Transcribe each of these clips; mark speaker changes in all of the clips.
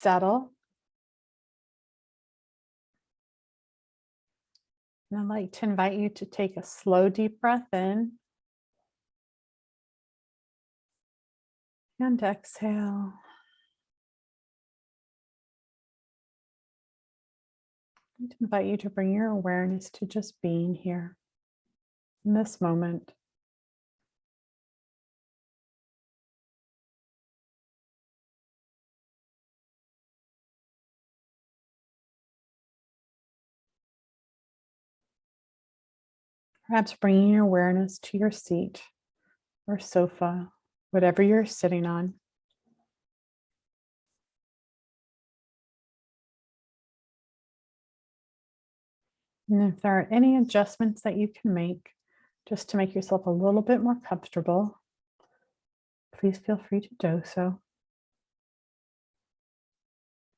Speaker 1: settle. And I'd like to invite you to take a slow, deep breath in and exhale. I'd like to invite you to bring your awareness to just being here in this moment. Perhaps bringing your awareness to your seat or sofa, whatever you're sitting on. And if there are any adjustments that you can make just to make yourself a little bit more comfortable, please feel free to do so.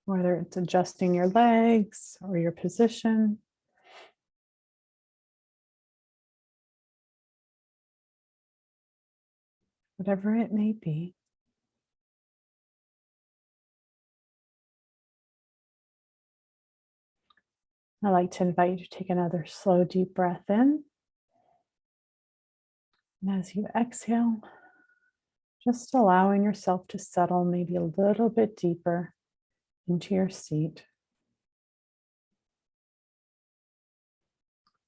Speaker 1: Whether it's adjusting your legs or your position. Whatever it may be. I'd like to invite you to take another slow, deep breath in. And as you exhale, just allowing yourself to settle maybe a little bit deeper into your seat.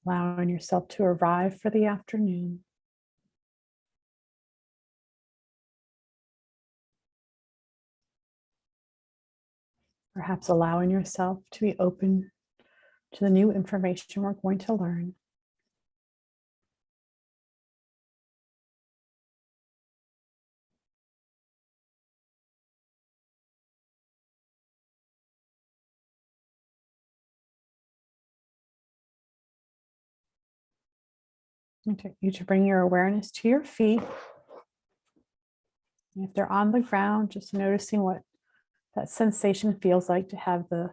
Speaker 1: Allowing yourself to arrive for the afternoon. Perhaps allowing yourself to be open to the new information we're going to learn. I want you to bring your awareness to your feet. If they're on the ground, just noticing what that sensation feels like to have the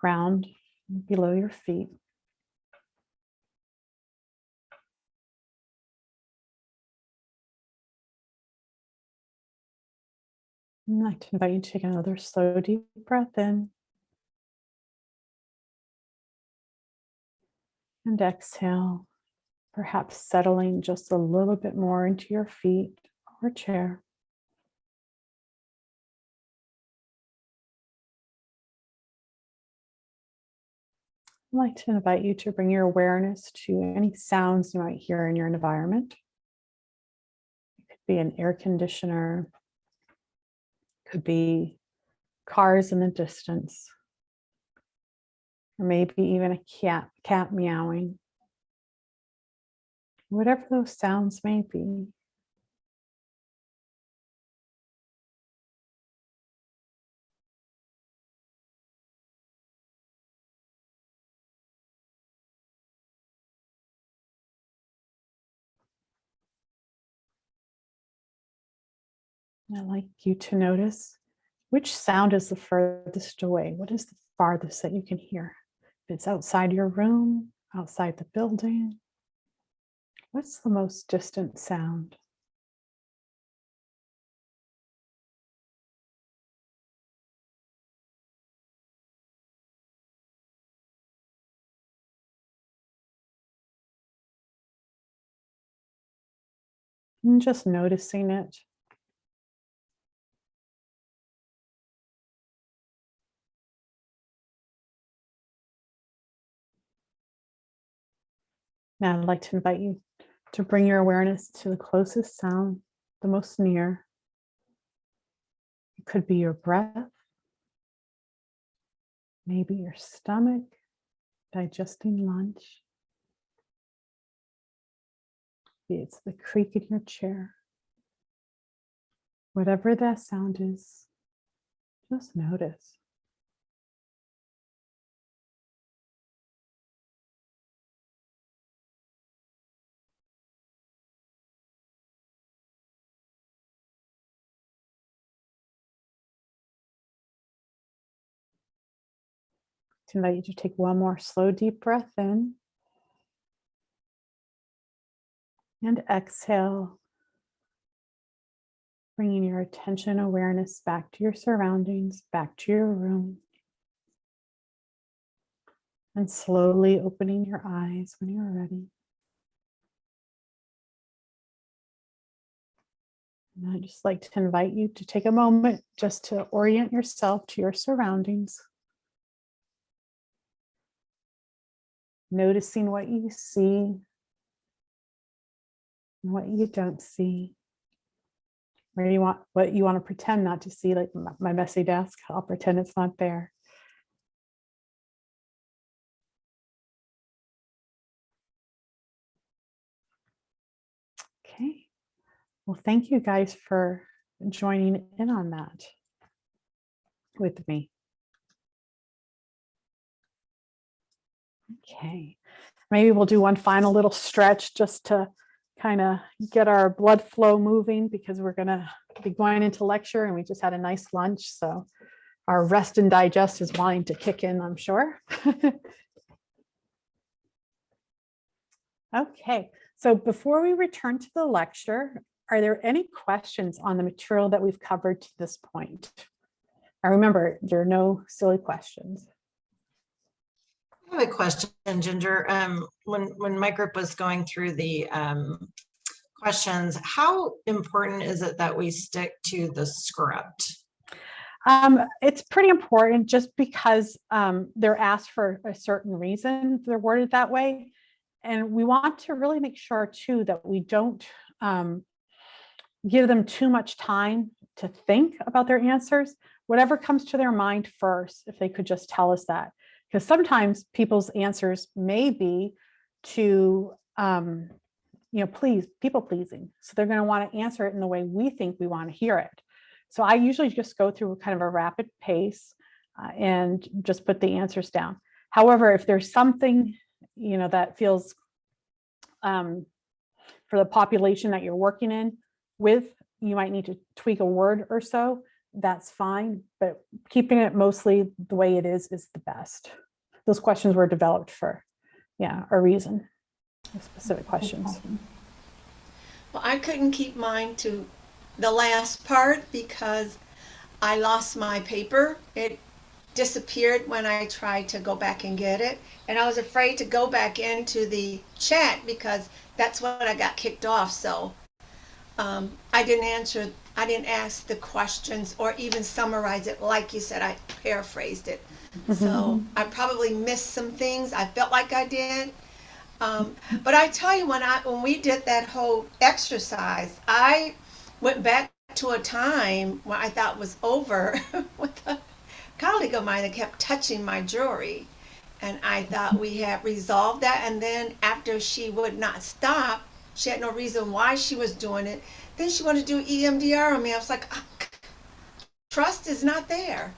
Speaker 1: ground below your feet. I'd like to invite you to take another slow, deep breath in. And exhale, perhaps settling just a little bit more into your feet or chair. I'd like to invite you to bring your awareness to any sounds you might hear in your environment. It could be an air conditioner, could be cars in the distance, or maybe even a cat meowing. Whatever those sounds may be. I'd like you to notice which sound is the furthest away. What is the farthest that you can hear? If it's outside your room, outside the building, what's the most distant sound? And just noticing it. Now I'd like to invite you to bring your awareness to the closest sound, the most near. It could be your breath, maybe your stomach, digesting lunch. Maybe it's the creak in your chair. Whatever that sound is, just notice. To invite you to take one more slow, deep breath in and exhale, bringing your attention awareness back to your surroundings, back to your room. And slowly opening your eyes when you're ready. And I'd just like to invite you to take a moment just to orient yourself to your surroundings. Noticing what you see and what you don't see. What you want to pretend not to see, like my messy desk. I'll pretend it's not there. Okay. Well, thank you guys for joining in on that with me. Okay. Maybe we'll do one final little stretch just to kind of get our blood flow moving, because we're going to be going into lecture and we just had a nice lunch. So our rest and digest is wanting to kick in, I'm sure. Okay. So before we return to the lecture, are there any questions on the material that we've covered to this point? And remember, there are no silly questions.
Speaker 2: I have a question, Ginger. When my group was going through the questions, how important is it that we stick to the script?
Speaker 1: It's pretty important, just because they're asked for a certain reason they're worded that way. And we want to really make sure too that we don't give them too much time to think about their answers. Whatever comes to their mind first, if they could just tell us that. Because sometimes people's answers may be to, people pleasing. So they're going to want to answer it in the way we think we want to hear it. So I usually just go through kind of a rapid pace and just put the answers down. However, if there's something, that feels for the population that you're working in with, you might need to tweak a word or so. That's fine, but keeping it mostly the way it is the best. Those questions were developed for, a reason, specific questions.
Speaker 3: Well, I couldn't keep mine to the last part because I lost my paper. It disappeared when I tried to go back and get it. And I was afraid to go back into the chat because that's when I got kicked off. So I didn't ask the questions or even summarize it. Like you said, I paraphrased it. So I probably missed some things. I felt like I did. But I tell you, when we did that whole exercise, I went back to a time when I thought was over with a colleague of mine that kept touching my jewelry. And I thought we had resolved that. And then after she would not stop, she had no reason why she was doing it. Then she wanted to do EMDR on me. I was like, trust is not there.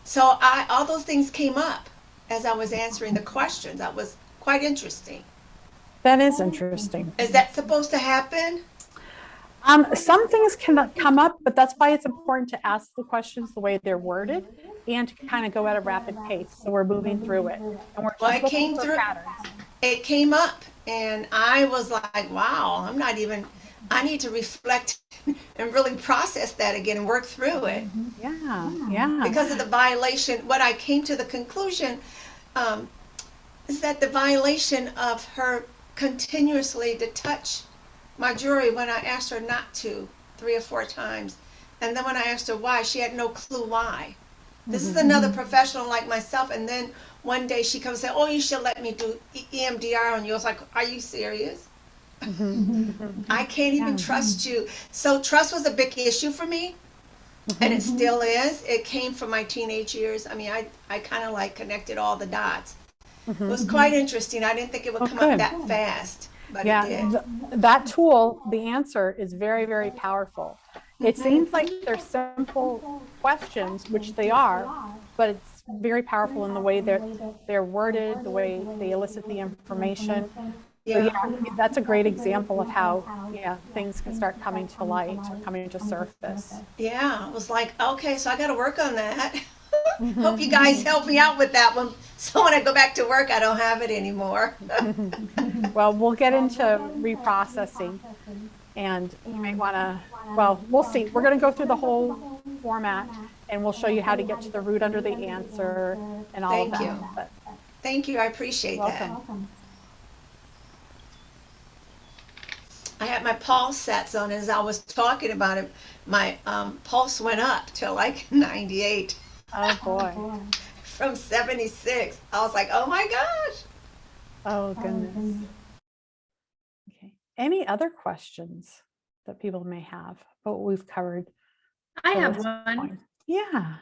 Speaker 3: So all those things came up as I was answering the questions. That was quite interesting.
Speaker 1: That is interesting.
Speaker 3: Is that supposed to happen?
Speaker 1: Some things can come up, but that's why it's important to ask the questions the way they're worded and to kind of go at a rapid pace. So we're moving through it. And we're just looking for patterns.
Speaker 3: It came up and I was like, wow, I need to reflect and really process that again and work through it.
Speaker 1: Yeah.
Speaker 3: Because of the violation, what I came to the conclusion is that the violation of her continuously to touch my jewelry when I asked her not to 3 or 4 times. And then when I asked her why, she had no clue why. This is another professional like myself. And then one day she comes and said, oh, you should let me do EMDR on you. I was like, are you serious? I can't even trust you. So trust was a big issue for me. And it still is. It came from my teenage years. I mean, I kind of like connected all the dots. It was quite interesting. I didn't think it would come up that fast, but it did.
Speaker 1: That tool, the answer is very, very powerful. It seems like they're simple questions, which they are, but it's very powerful in the way they're worded, the way they elicit the information. So that's a great example of how things can start coming to light or coming to surface.
Speaker 3: Yeah, it was like, okay, so I got to work on that. Hope you guys help me out with that one. So when I go back to work, I don't have it anymore.
Speaker 1: Well, we'll get into reprocessing, and you might want to well, we'll see. We're going to go through the whole format and we'll show you how to get to the root under the answer and all of
Speaker 3: Thank
Speaker 1: that.
Speaker 3: you.
Speaker 1: But
Speaker 3: Thank you. I appreciate that.
Speaker 1: welcome.
Speaker 3: I had my pulse sets on as I was talking about it. My pulse went up to like 98
Speaker 1: Oh boy.
Speaker 3: from 76. I was like, oh my gosh.
Speaker 1: Oh goodness. Okay. Any other questions that people may have about what we've covered?
Speaker 4: I
Speaker 1: till
Speaker 4: have
Speaker 1: this
Speaker 4: one.
Speaker 1: point? Yeah.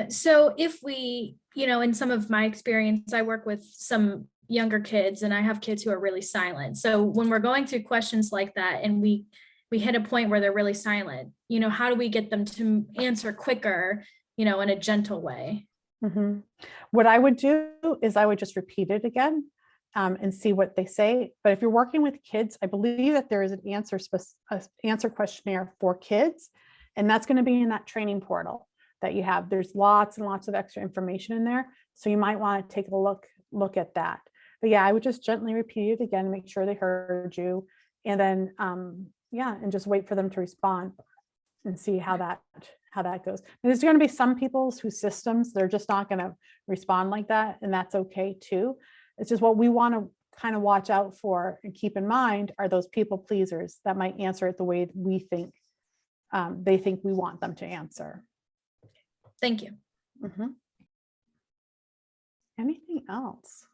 Speaker 4: So if we, in some of my experience, I work with some younger kids and I have kids who are really silent. So when we're going through questions like that and we hit a point where they're really silent, how do we get them to answer quicker, in a gentle way?
Speaker 1: Mhm. What I would do is I would just repeat it again and see what they say. But if you're working with kids, I believe that there is an answer questionnaire for kids, and that's going to be in that training portal that you have. There's lots and lots of extra information in there, so you might want to take a look at that. But yeah, I would just gently repeat it again, make sure they heard you, and then and just wait for them to respond and see how that goes. And there's going to be some people whose systems, they're just not going to respond like that, and that's okay too. It's just what we want to kind of watch out for and keep in mind are those people pleasers that might answer it the way we think they think we want them to answer.
Speaker 4: Thank you.
Speaker 1: Mhm. Anything else?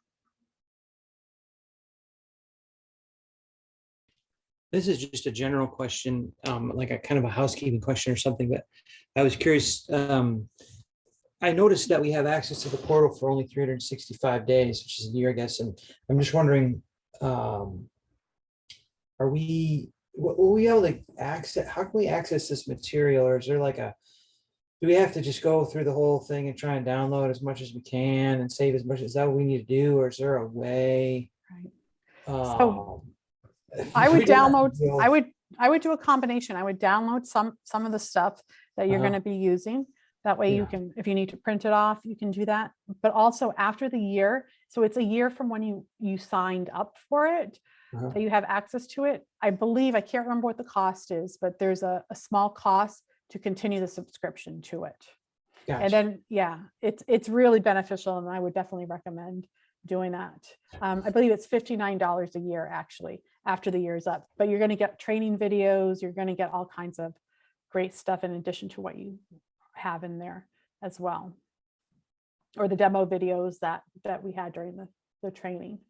Speaker 5: This is just a general question, like a kind of a housekeeping question or something, but I was curious. I noticed that we have access to the portal for only 365 days, which is a year, I guess. And I'm just wondering, will we be able to access, how can we access this material? Or is there like do we have to just go through the whole thing and try and download as much as we can and save as much? Is that what we need to do? Or is there a way?
Speaker 1: Right.
Speaker 5: So
Speaker 1: I would download,
Speaker 5: download.
Speaker 1: I would do a combination. I would download some of the stuff that you're going to be using. That way you
Speaker 5: Yeah.
Speaker 1: can, if you need to print it off, you can do that. But also after the year, so it's a year from when you signed up for it, that you have access to it. I believe, I can't remember what the cost is, but there's a small cost to continue the subscription to it.
Speaker 5: Gotcha.
Speaker 1: And then, yeah, it's really beneficial, and I would definitely recommend doing that. I believe it's $59 a year actually after the year's up, but you're going to get training videos, you're going to get all kinds of great stuff in addition to what you have in there as well, or the demo videos that we had during the training.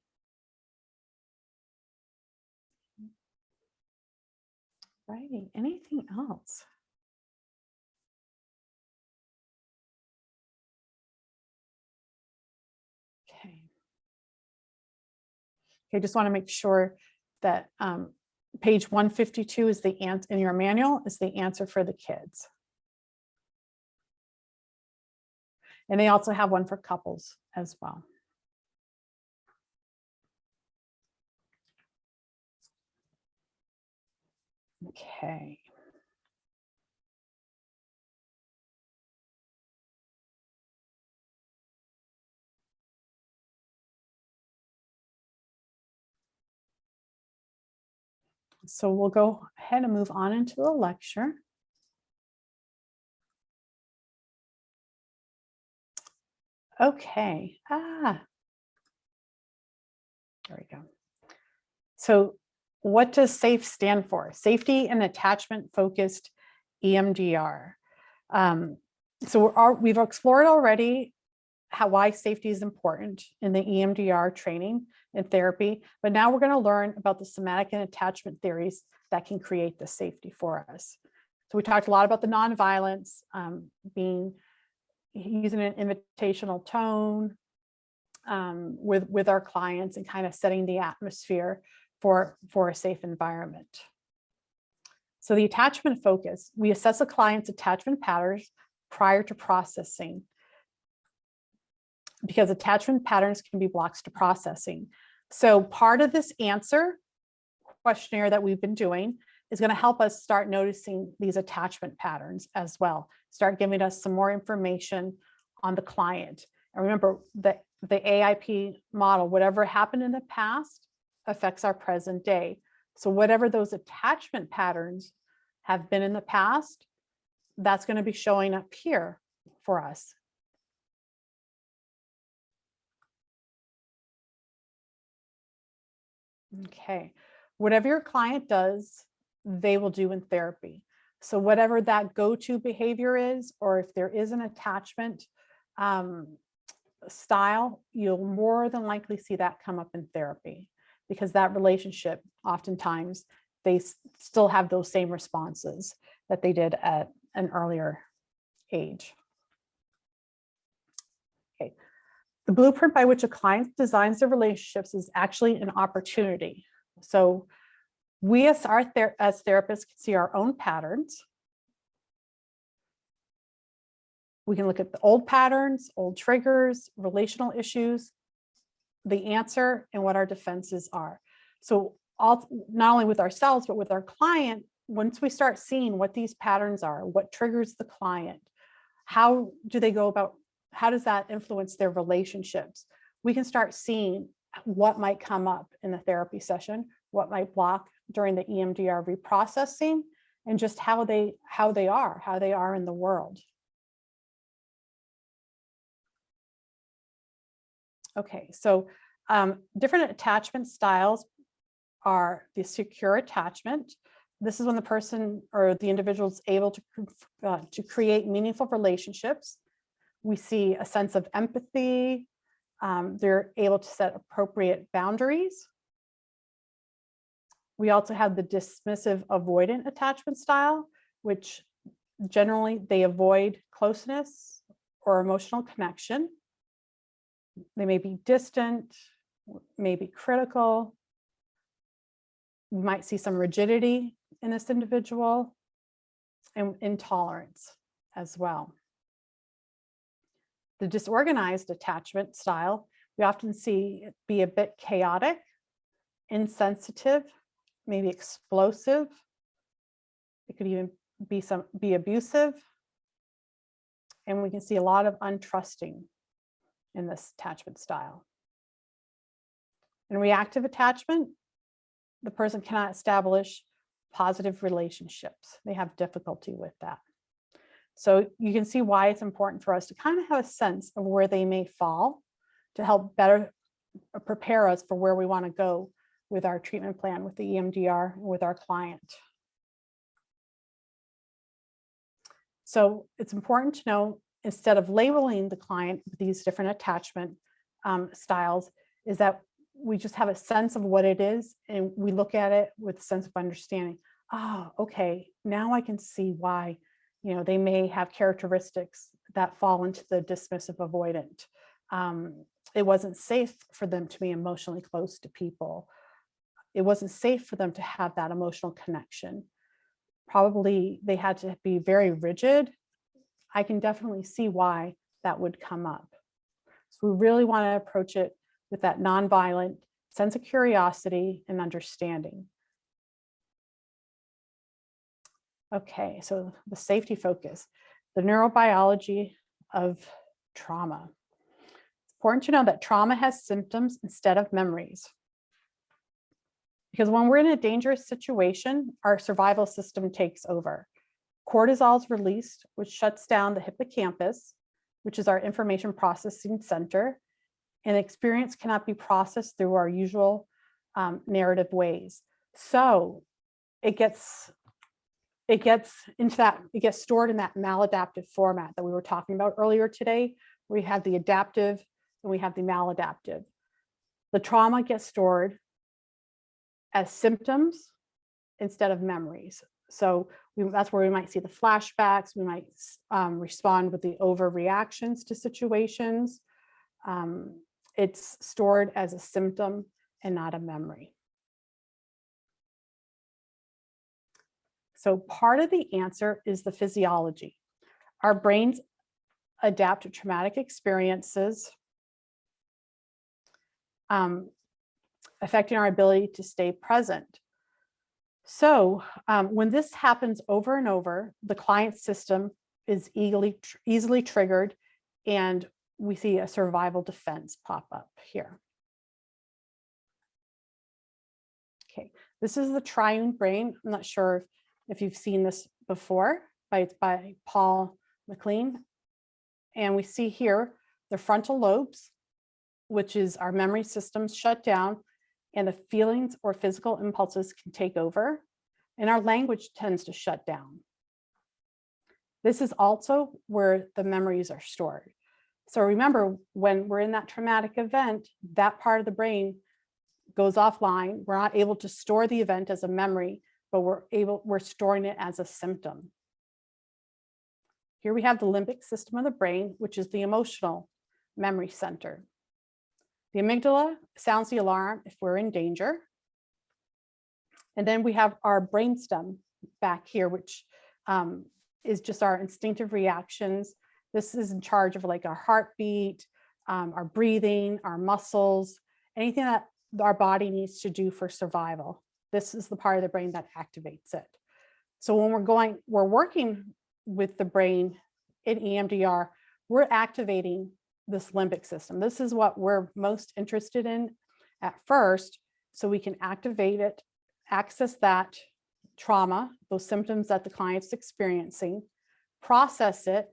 Speaker 1: Righty, anything else? Okay, just want to make sure that page 152 is the answer in your manual, is the answer for the kids. And they also have one for couples as well. Okay. So we'll go ahead and move on into the lecture. Okay. There we go. So what does SAFE stand for? Safety and Attachment Focused EMDR. So we've explored already why safety is important in the EMDR training and therapy, but now we're going to learn about the somatic and attachment theories that can create the safety for us. So we talked a lot about the nonviolence, using an invitational tone with our clients and kind of setting the atmosphere for a safe environment. So the attachment focus, we assess a client's attachment patterns prior to processing, because attachment patterns can be blocks to processing. So part of this answer questionnaire that we've been doing is going to help us start noticing these attachment patterns as well, start giving us some more information on the client. And remember that the AIP model, whatever happened in the past affects our present day. So whatever those attachment patterns have been in the past, that's going to be showing up here for us. Okay, whatever your client does, they will do in therapy. So whatever that go-to behavior is, or if there is an attachment style, you'll more than likely see that come up in therapy, because that relationship, oftentimes, they still have those same responses that they did at an earlier age. Okay. The blueprint by which a client designs their relationships is actually an opportunity. So we as therapists can see our own patterns. We can look at the old patterns, old triggers, relational issues, the answer, and what our defenses are. So not only with ourselves, but with our client, once we start seeing what these patterns are, what triggers the client, how do they go about, how does that influence their relationships? We can start seeing what might come up in the therapy session, what might block during the EMDR reprocessing, and just how they are in the world. Okay, so different attachment styles are the secure attachment. This is when the person or the individual is able to create meaningful relationships. We see a sense of empathy. They're able to set appropriate boundaries. We also have the dismissive avoidant attachment style, which generally they avoid closeness or emotional connection. They may be distant, may be critical. We might see some rigidity in this individual and intolerance as well. The disorganized attachment style, we often see it be a bit chaotic, insensitive, maybe explosive. It could even be abusive. And we can see a lot of untrusting in this attachment style. In reactive attachment, the person cannot establish positive relationships. They have difficulty with that. So you can see why it's important for us to kind of have a sense of where they may fall to help better prepare us for where we want to go with our treatment plan, with the EMDR, and with our client. So it's important to know, instead of labeling the client with these different attachment styles, is that we just have a sense of what it is, and we look at it with a sense of understanding. Oh, okay, now I can see why, they may have characteristics that fall into the dismissive avoidant. It wasn't safe for them to be emotionally close to people. It wasn't safe for them to have that emotional connection. Probably they had to be very rigid. I can definitely see why that would come up. So we really want to approach it with that nonviolent sense of curiosity and understanding. Okay, so the safety focus, the neurobiology of trauma. It's important to know that trauma has symptoms instead of memories. Because when we're in a dangerous situation, our survival system takes over. Cortisol is released, which shuts down the hippocampus, which is our information processing center, and experience cannot be processed through our usual narrative ways. So it gets stored in that maladaptive format that we were talking about earlier today. We have the adaptive and we have the maladaptive. The trauma gets stored as symptoms instead of memories. So that's where we might see the flashbacks. We might respond with the overreactions to situations. It's stored as a symptom and not a memory. So part of the answer is the physiology. Our brains adapt to traumatic experiences, affecting our ability to stay present. So when this happens over and over, the client system is easily triggered, and we see a survival defense pop up here. Okay, this is the triune brain. I'm not sure if if you've seen this before, it's by Paul MacLean. And we see here the frontal lobes, which is our memory systems shut down, and the feelings or physical impulses can take over, and our language tends to shut down. This is also where the memories are stored. So remember, when we're in that traumatic event, that part of the brain goes offline. We're not able to store the event as a memory, but we're storing it as a symptom. Here we have the limbic system of the brain, which is the emotional memory center. The amygdala sounds the alarm if we're in danger. And then we have our brainstem back here, which is just our instinctive reactions. This is in charge of like our heartbeat, our breathing, our muscles, anything that our body needs to do for survival. This is the part of the brain that activates it. So when we're working with the brain in EMDR, we're activating this limbic system. This is what we're most interested in at first, so we can activate it, access that trauma, those symptoms that the client's experiencing, process it,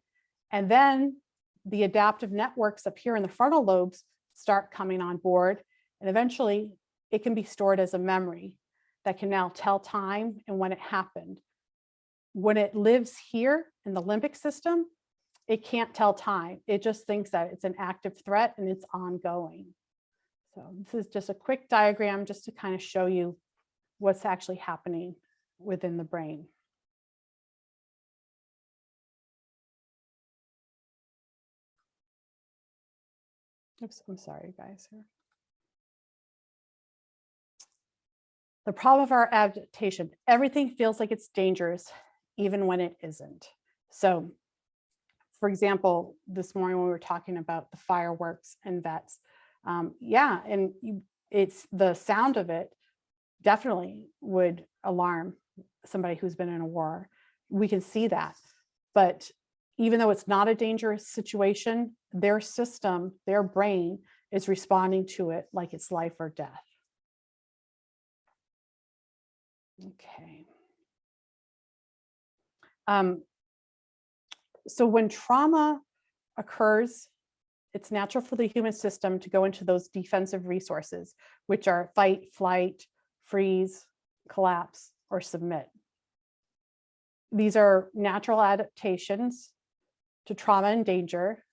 Speaker 1: and then the adaptive networks up here in the frontal lobes start coming on board, and eventually it can be stored as a memory that can now tell time and when it happened. When it lives here in the limbic system, it can't tell time. It just thinks that it's an active threat and it's ongoing. So this is just a quick diagram just to kind of show you what's actually happening within the brain. Oops, I'm sorry, guys. The problem of our adaptation, everything feels like it's dangerous, even when it isn't. So, for example, this morning when we were talking about the fireworks and vets, yeah, and it's the sound of it definitely would alarm somebody who's been in a war. We can see that. But even though it's not a dangerous situation, their system, their brain is responding to it like it's life or death. Okay. So when trauma occurs, it's natural for the human system to go into those defensive resources, which are fight, flight, freeze, collapse, or submit. These are natural adaptations to trauma and danger,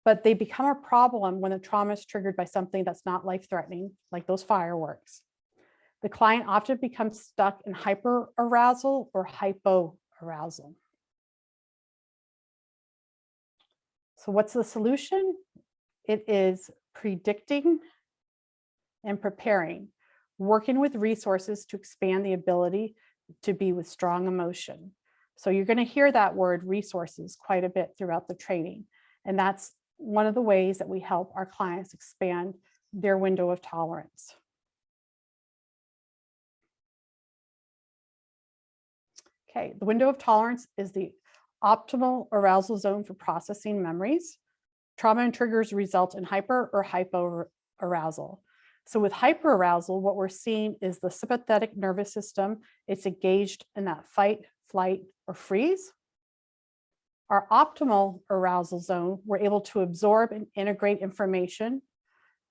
Speaker 1: but they become a problem when the trauma is triggered by something that's not life-threatening, like those fireworks. The client often becomes stuck in hyperarousal or hypoarousal. So what's the solution? It is predicting and preparing, working with resources to expand the ability to be with strong emotion. So you're going to hear that word resources quite a bit throughout the training. And that's one of the ways that we help our clients expand their window of tolerance. Okay, the window of tolerance is the optimal arousal zone for processing memories. Trauma and triggers result in hyper or hypoarousal. So with hyperarousal, what we're seeing is the sympathetic nervous system. It's engaged in that fight, flight, or freeze. Our optimal arousal zone, we're able to absorb and integrate information,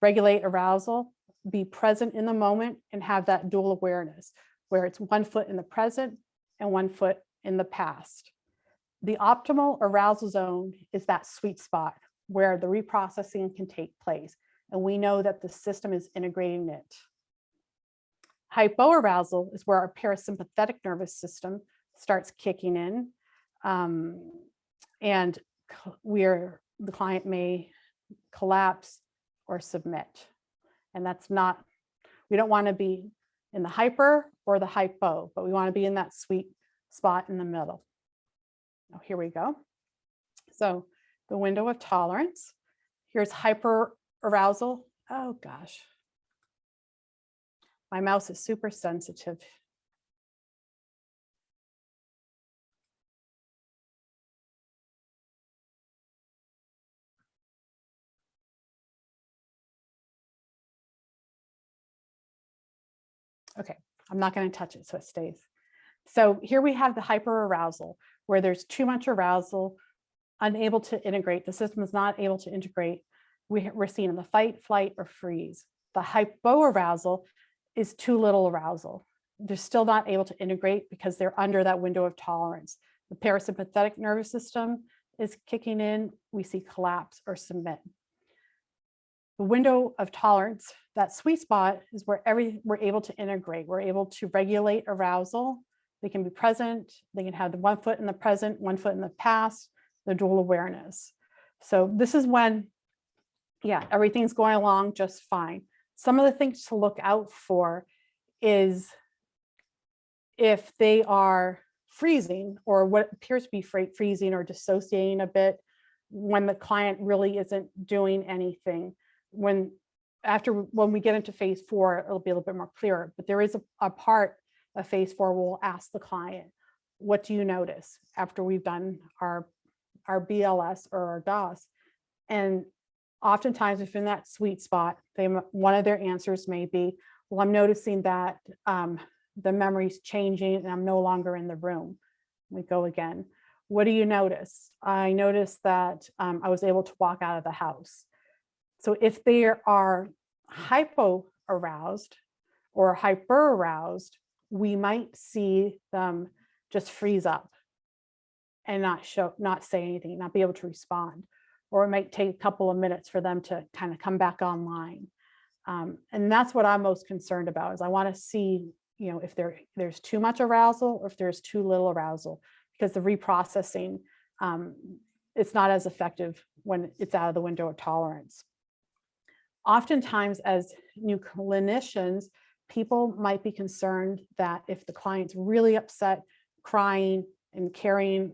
Speaker 1: regulate arousal, be present in the moment, and have that dual awareness, where it's 1 foot in the present and 1 foot in the past. The optimal arousal zone is that sweet spot where the reprocessing can take place. And we know that the system is integrating it. Hypoarousal is where our parasympathetic nervous system starts kicking in. And the client may collapse or submit. And that's not, we don't want to be in the hyper or the hypo, but we want to be in that sweet spot in the middle. Oh, here we go. So the window of tolerance. Here's hyperarousal. Oh gosh. My mouse is super sensitive. Okay, I'm not going to touch it so it stays. So here we have the hyperarousal, where there's too much arousal, unable to integrate. The system is not able to integrate. We're seeing the fight, flight, or freeze. The hypoarousal is too little arousal. They're still not able to integrate because they're under that window of tolerance. The parasympathetic nervous system is kicking in. We see collapse or submit. The window of tolerance, that sweet spot, is where we're able to integrate. We're able to regulate arousal. They can be present. They can have the 1 foot in the present, 1 foot in the past, the dual awareness. So this is when, yeah, everything's going along just fine. Some of the things to look out for is if they are freezing or what appears to be freezing or dissociating a bit when the client really isn't doing anything. When we get into phase 4, it'll be a little bit more clearer, but there is a part of phase 4 where we'll ask the client, what do you notice after we've done our BLS or our DOS? And oftentimes if in that sweet spot, one of their answers may be, well, I'm noticing that the memory's changing and I'm no longer in the room. We go again. What do you notice? I noticed that I was able to walk out of the house. So if they are hypo-aroused or hyper-aroused, we might see them just freeze up and not say anything, not be able to respond. Or it might take a couple of minutes for them to kind of come back online. And that's what I'm most concerned about, is I want to see, if there's too much arousal or if there's too little arousal, because the reprocessing, it's not as effective when it's out of the window of tolerance. Oftentimes, as new clinicians, people might be concerned that if the client's really upset, crying and carrying,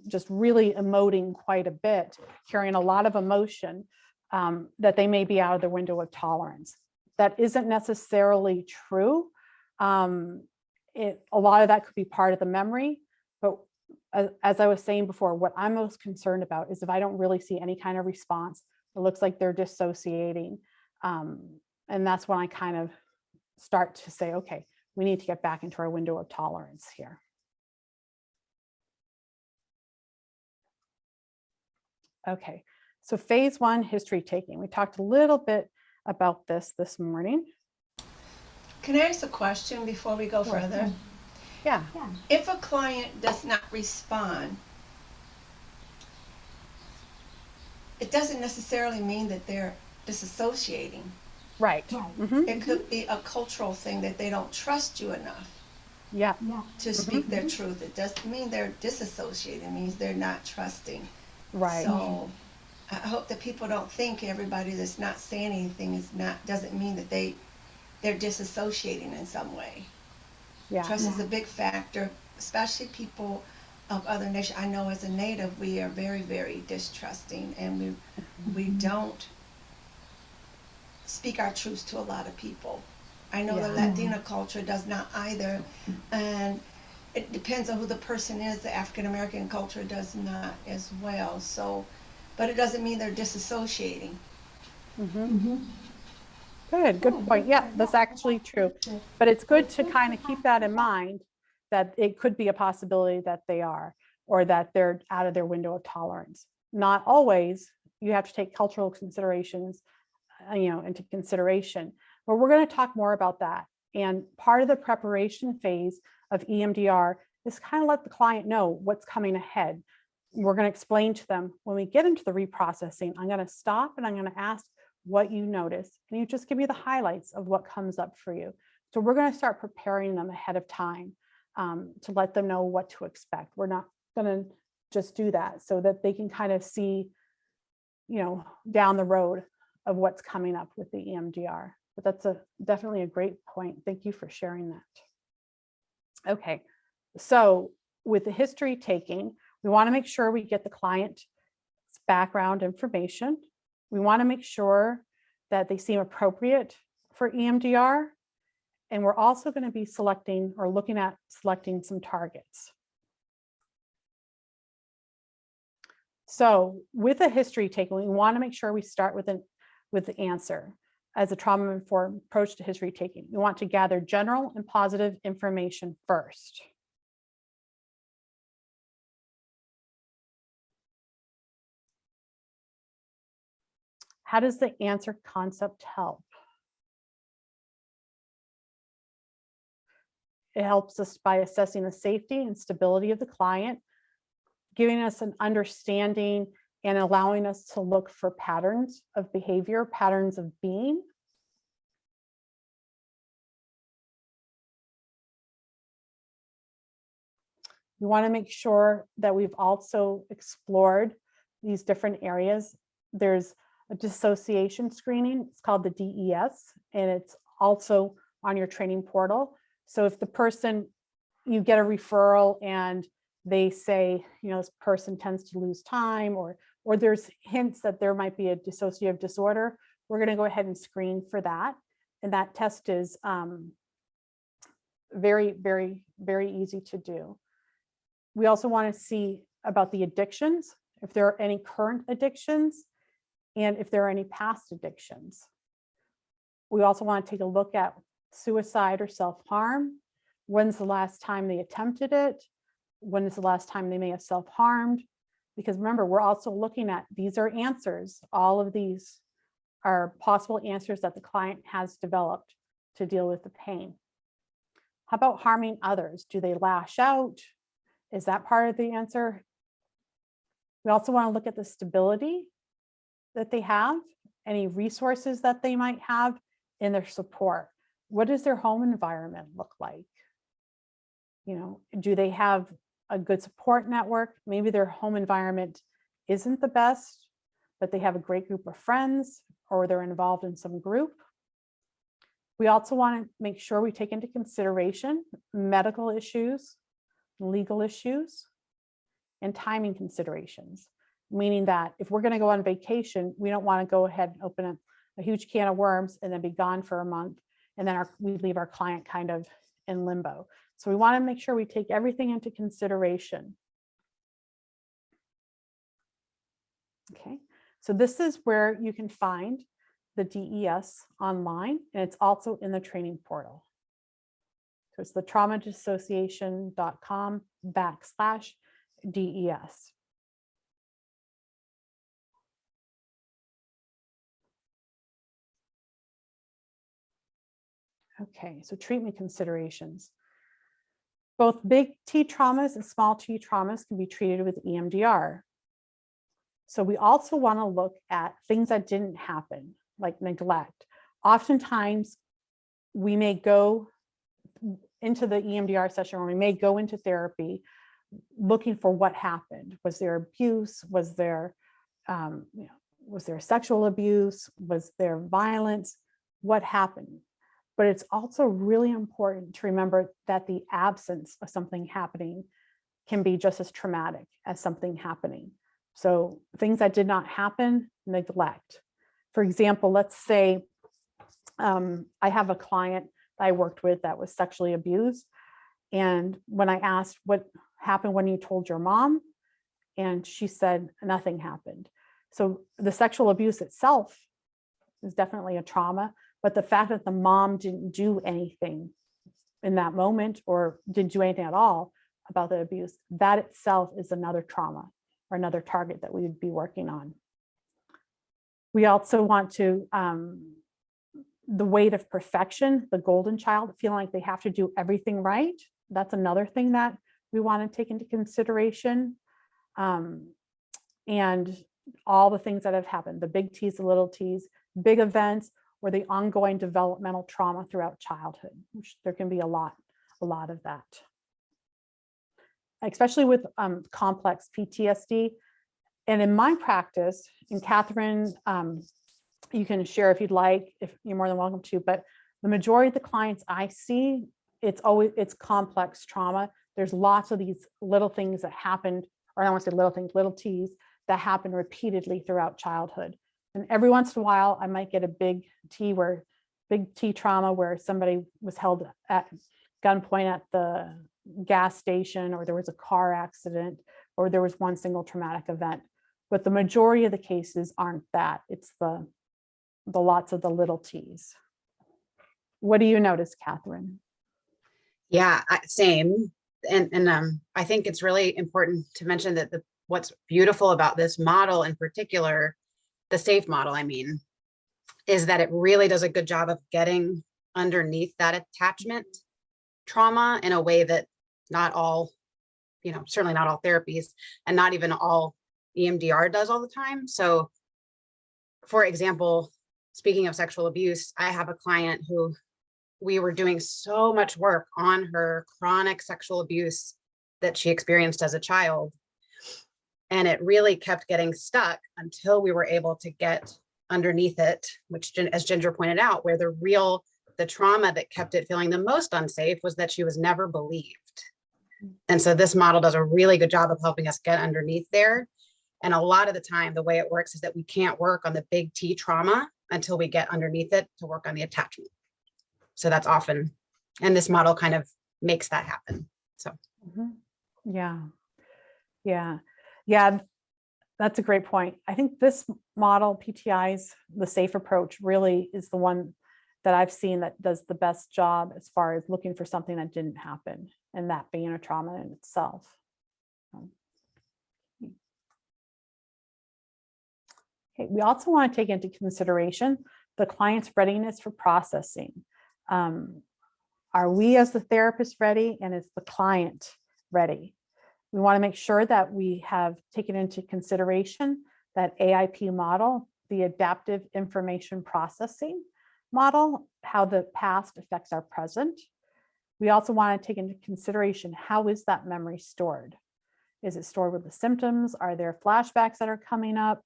Speaker 1: just really emoting quite a bit, carrying a lot of emotion, that they may be out of the window of tolerance. That isn't necessarily true. A lot of that could be part of the memory, but as I was saying before, what I'm most concerned about is if I don't really see any kind of response, it looks like they're dissociating. And that's when I kind of start to say, okay, we need to get back into our window of tolerance here. Okay, so phase 1, history taking. We talked a little bit about this morning.
Speaker 3: Can I ask a question before we go further?
Speaker 1: Yeah.
Speaker 3: If a client does not respond, it doesn't necessarily mean that they're disassociating.
Speaker 1: Right. Mm-hmm.
Speaker 3: It could be a cultural thing that they don't trust you enough
Speaker 1: Yeah.
Speaker 3: to speak their truth. It doesn't mean they're disassociating. It means they're not trusting.
Speaker 1: Right.
Speaker 3: So I hope that people don't think everybody that's not saying anything doesn't mean that they're disassociating in some way.
Speaker 1: Yeah.
Speaker 3: Trust is a big factor, especially people of other nations. I know as a native, we are very, very distrusting, and we don't speak our truths to a lot of people. I know the Latina culture does not either, and it depends on who the person is. The African American culture does not as well. So, but it doesn't mean they're disassociating.
Speaker 1: Mm-hmm. Good point. Yeah, that's actually true. But it's good to kind of keep that in mind, that it could be a possibility that they are, or that they're out of their window of tolerance. Not always. You have to take cultural considerations, into consideration. But we're going to talk more about that. And part of the preparation phase of EMDR is kind of let the client know what's coming ahead. We're going to explain to them when we get into the reprocessing, I'm going to stop and I'm going to ask what you notice. And you just give me the highlights of what comes up for you. So we're going to start preparing them ahead of time to let them know what to expect. We're not going to just do that, so that they can kind of see, down the road of what's coming up with the EMDR. But that's definitely a great point. Thank you for sharing that. Okay, so with the history taking, we want to make sure we get the client's background information. We want to make sure that they seem appropriate for EMDR. And we're also going to be selecting or looking at selecting some targets. So with a history taking, we want to make sure we start with the answer as a trauma-informed approach to history taking. We want to gather general and positive information first. How does the answer concept help? It helps us by assessing the safety and stability of the client, giving us an understanding and allowing us to look for patterns of behavior, patterns of being. We want to make sure that we've also explored these different areas. There's a dissociation screening. It's called the DES, and it's also on your training portal. So if the person, you get a referral and they say, you know, this person tends to lose time, or there's hints that there might be a dissociative disorder, we're going to go ahead and screen for that. And that test is very, very, very easy to do. We also want to see about the addictions, if there are any current addictions, and if there are any past addictions. We also want to take a look at suicide or self-harm. When's the last time they attempted it? When is the last time they may have self-harmed? Because remember, we're also looking at, these are answers. All of these are possible answers that the client has developed to deal with the pain. How about harming others? Do they lash out? Is that part of the answer? We also want to look at the stability that they have, any resources that they might have in their support. What does their home environment look like? You know, do they have a good support network? Maybe their home environment isn't the best, but they have a great group of friends, or they're involved in some group. We also want to make sure we take into consideration medical issues, legal issues, and timing considerations, meaning that if we're going to go on vacation, we don't want to go ahead and open a huge can of worms and then be gone for a month, and then we leave our client kind of in limbo. So we want to make sure we take everything into consideration. Okay, so this is where you can find the DES online, and it's also in the training portal. So it's the traumadissociation.com/DES. Okay, so treatment considerations. Both big T traumas and small T traumas can be treated with EMDR. So we also want to look at things that didn't happen, like neglect. Oftentimes, we may go into the EMDR session, or we may go into therapy looking for what happened. Was there abuse? Was there, was there sexual abuse? Was there violence? What happened? But it's also really important to remember that the absence of something happening can be just as traumatic as something happening. So things that did not happen, neglect. For example, let's say I have a client that I worked with that was sexually abused. And when I asked what happened when you told your mom, and she said nothing happened. So the sexual abuse itself is definitely a trauma, but the fact that the mom didn't do anything in that moment, or didn't do anything at all about the abuse, that itself is another trauma or another target that we would be working on. We also want to, the weight of perfection, the golden child, feeling like they have to do everything right. That's another thing that we want to take into consideration. And all the things that have happened, the big T's, the little T's, big events, or the ongoing developmental trauma throughout childhood, which there can be a lot of that. Especially with complex PTSD. And in my practice, and Catherine, you can share if you'd like, if you're more than welcome to, but the majority of the clients I see, it's complex trauma. There's lots of these little things that happened, or I don't want to say little things, little T's that happen repeatedly throughout childhood. And every once in a while, I might get a big T trauma where somebody was held at gunpoint at the gas station, or there was a car accident, or there was one single traumatic event. But the majority of the cases aren't that. It's the lots of the little T's. What do you notice, Catherine?
Speaker 6: Yeah, same. And I think it's really important to mention that what's beautiful about this model in particular the SAFE model, I mean, is that it really does a good job of getting underneath that attachment trauma in a way that not all, certainly not all therapies and not even all EMDR does all the time. So for example, speaking of sexual abuse, I have a client who we were doing so much work on her chronic sexual abuse that she experienced as a child. And it really kept getting stuck until we were able to get underneath it, which, as Ginger pointed out, where the trauma that kept it feeling the most unsafe was that she was never believed. And so this model does a really good job of helping us get underneath there. And a lot of the time, the way it works is that we can't work on the big T trauma until we get underneath it to work on the attachment. So that's often, and this model kind of makes that happen. So.
Speaker 1: Yeah. Yeah. Yeah. That's a great point. I think this model, PTI's, the SAFE approach, really is the one that I've seen that does the best job as far as looking for something that didn't happen, and that being a trauma in itself. Okay, we also want to take into consideration the client's readiness for processing. Are we as the therapist ready, and is the client ready? We want to make sure that we have taken into consideration that AIP model, the adaptive information processing model, how the past affects our present. We also want to take into consideration, how is that memory stored? Is it stored with the symptoms? Are there flashbacks that are coming up?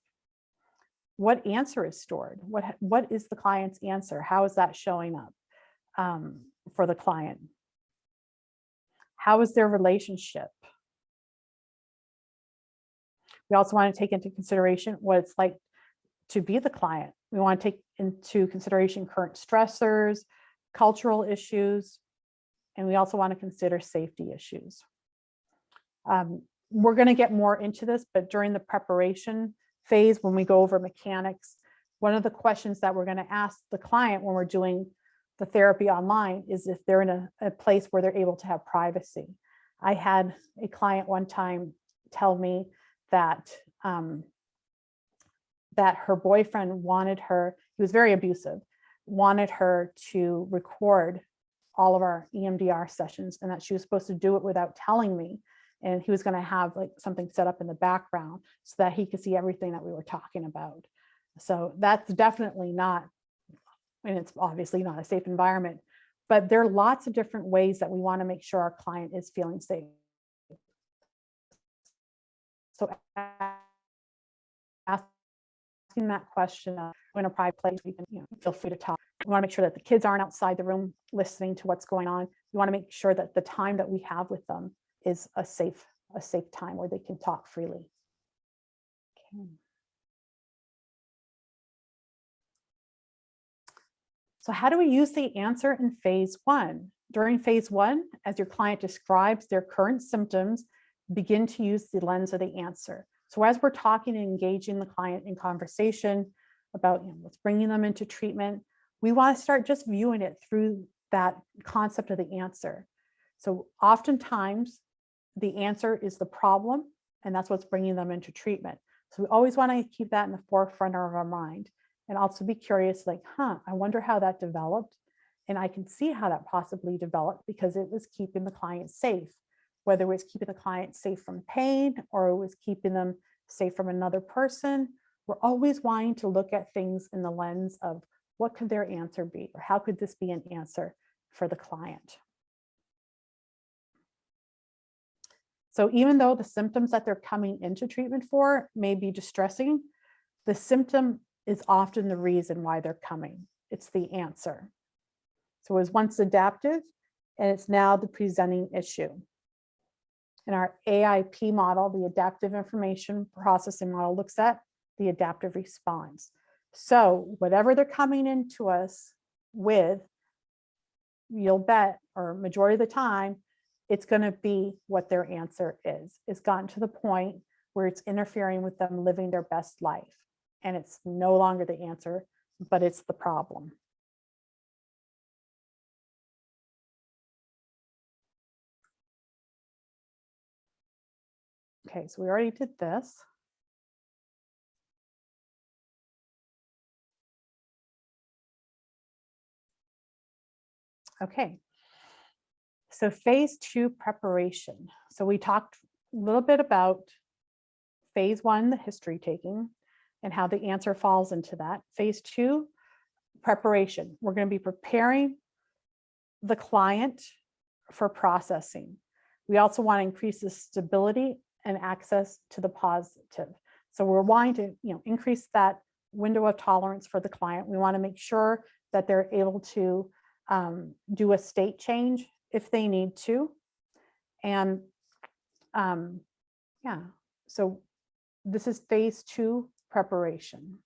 Speaker 1: What answer is stored? What is the client's answer? How is that showing up for the client? How is their relationship? We also want to take into consideration what it's like to be the client. We want to take into consideration current stressors, cultural issues, and we also want to consider safety issues. We're going to get more into this, but during the preparation phase, when we go over mechanics, one of the questions that we're going to ask the client when we're doing the therapy online is if they're in a place where they're able to have privacy. I had a client one time tell me that that her boyfriend wanted her, he was very abusive, wanted her to record all of our EMDR sessions, and that she was supposed to do it without telling me. And he was going to have like something set up in the background so that he could see everything that we were talking about. So that's definitely not, and it's obviously not a safe environment, but there are lots of different ways that we want to make sure our client is feeling safe. So asking that question in a private place, we can feel free to talk. We want to make sure that the kids aren't outside the room listening to what's going on. We want to make sure that the time that we have with them is a safe time where they can talk freely. Okay. So how do we use the answer in phase one? During phase one, as your client describes their current symptoms, begin to use the lens of the answer. So as we're talking and engaging the client in conversation about what's bringing them into treatment, we want to start just viewing it through that concept of the answer. So oftentimes the answer is the problem, and that's what's bringing them into treatment. So we always want to keep that in the forefront of our mind, and also be curious, like, I wonder how that developed. And I can see how that possibly developed because it was keeping the client safe, whether it was keeping the client safe from pain or it was keeping them safe from another person. We're always wanting to look at things in the lens of what could their answer be, or how could this be an answer for the client? So even though the symptoms that they're coming into treatment for may be distressing, the symptom is often the reason why they're coming. It's the answer. So it was once adaptive, and it's now the presenting issue. In our AIP model, the adaptive information processing model looks at the adaptive response. So whatever they're coming into us with, you'll bet, or majority of the time, it's going to be what their answer is. It's gotten to the point where it's interfering with them living their best life. And it's no longer the answer, but it's the problem. Okay, so we already did this. Okay. So phase 2 preparation. So we talked a little bit about phase 1, the history taking, and how the answer falls into that. Phase 2, preparation. We're going to be preparing the client for processing. We also want to increase the stability and access to the positive. So we're wanting to, increase that window of tolerance for the client. We want to make sure that they're able to do a state change if they need to. And yeah, so this is phase 2 preparation.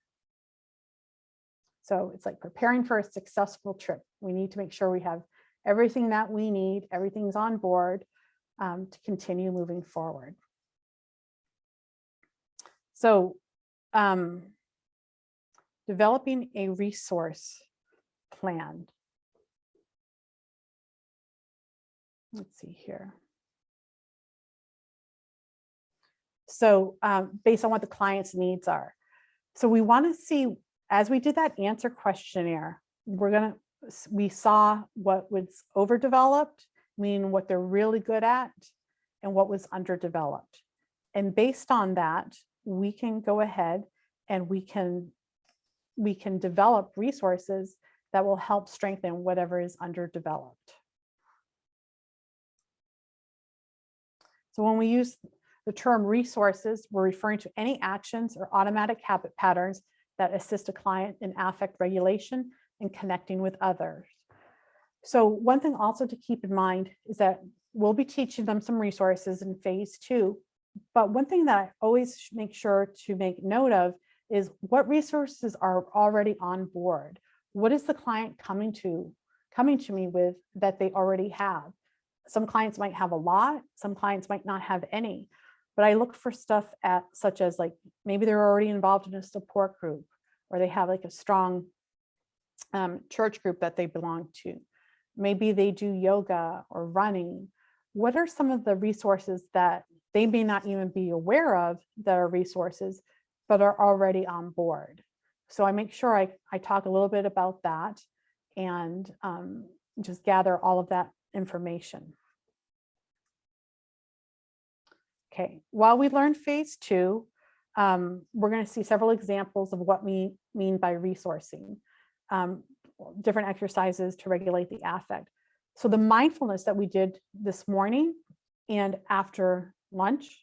Speaker 1: So it's like preparing for a successful trip. We need to make sure we have everything that we need, everything's on board to continue moving forward. So developing a resource plan. Let's see here. So based on what the client's needs are. So we want to see, as we did that answer questionnaire, we saw what was overdeveloped, meaning what they're really good at, and what was underdeveloped. And based on that, we can go ahead and we can develop resources that will help strengthen whatever is underdeveloped. So when we use the term resources, we're referring to any actions or automatic habit patterns that assist a client in affect regulation and connecting with others. So one thing also to keep in mind is that we'll be teaching them some resources in phase 2, but one thing that I always make sure to make note of is what resources are already on board. What is the client coming to me with that they already have? Some clients might have a lot, some clients might not have any, but I look for stuff such as like, maybe they're already involved in a support group, or they have like a strong church group that they belong to. Maybe they do yoga or running. What are some of the resources that they may not even be aware of that are resources, but are already on board? So I make sure I talk a little bit about that and just gather all of that information. Okay, while we learn phase 2, we're going to see several examples of what we mean by resourcing, different exercises to regulate the affect. So the mindfulness that we did this morning and after lunch,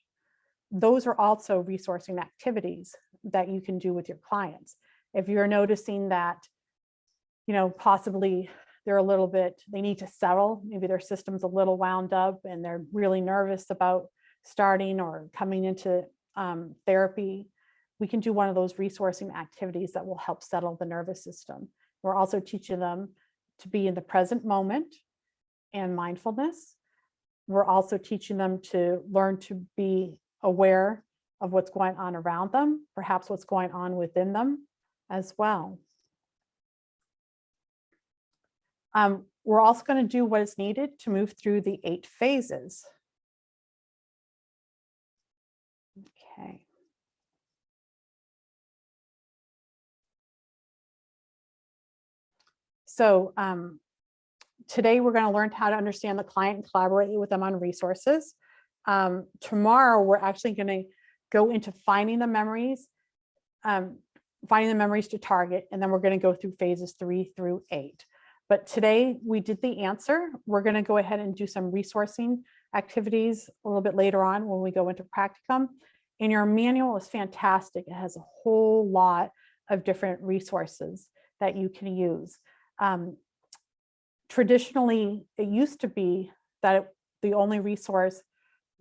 Speaker 1: those are also resourcing activities that you can do with your clients. If you're noticing that, possibly they need to settle, maybe their system's a little wound up and they're really nervous about starting or coming into therapy, we can do one of those resourcing activities that will help settle the nervous system. We're also teaching them to be in the present moment and mindfulness. We're also teaching them to learn to be aware of what's going on around them, perhaps what's going on within them as well. We're also going to do what is needed to move through the 8 phases. Okay. So today we're going to learn how to understand the client and collaborate with them on resources. Tomorrow we're actually going to go into finding the memories to target, and then we're going to go through phases 3 through 8. But today we did the answer. We're going to go ahead and do some resourcing activities a little bit later on when we go into practicum. And your manual is fantastic. It has a whole lot of different resources that you can use. Traditionally, it used to be that the only resource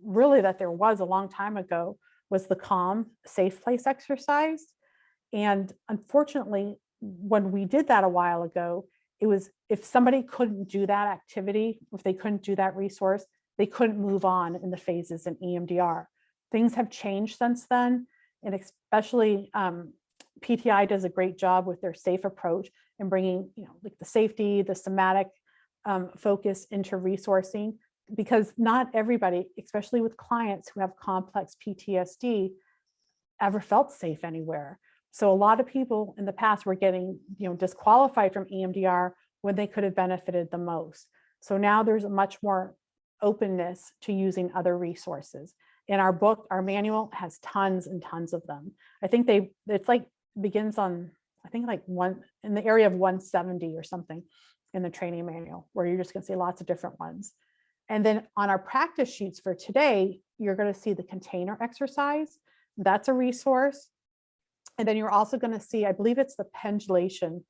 Speaker 1: really that there was a long time ago was the CALM safe place exercise. And unfortunately, when we did that a while ago, it was if somebody couldn't do that activity, if they couldn't do that resource, they couldn't move on in the phases in EMDR. Things have changed since then, and especially PTI does a great job with their SAFE approach and bringing, like the safety, the somatic focus into resourcing, because not everybody, especially with clients who have complex PTSD, ever felt safe anywhere. So a lot of people in the past were getting, disqualified from EMDR when they could have benefited the most. So now there's a much more openness to using other resources. In our book, our manual has tons and tons of them. I think it's like begins on, I think like in the area of 170 or something in the training manual, where you're just going to see lots of different ones. And then on our practice sheets for today, you're going to see the container exercise. That's a resource. And then you're also going to see, I believe it's the pendulation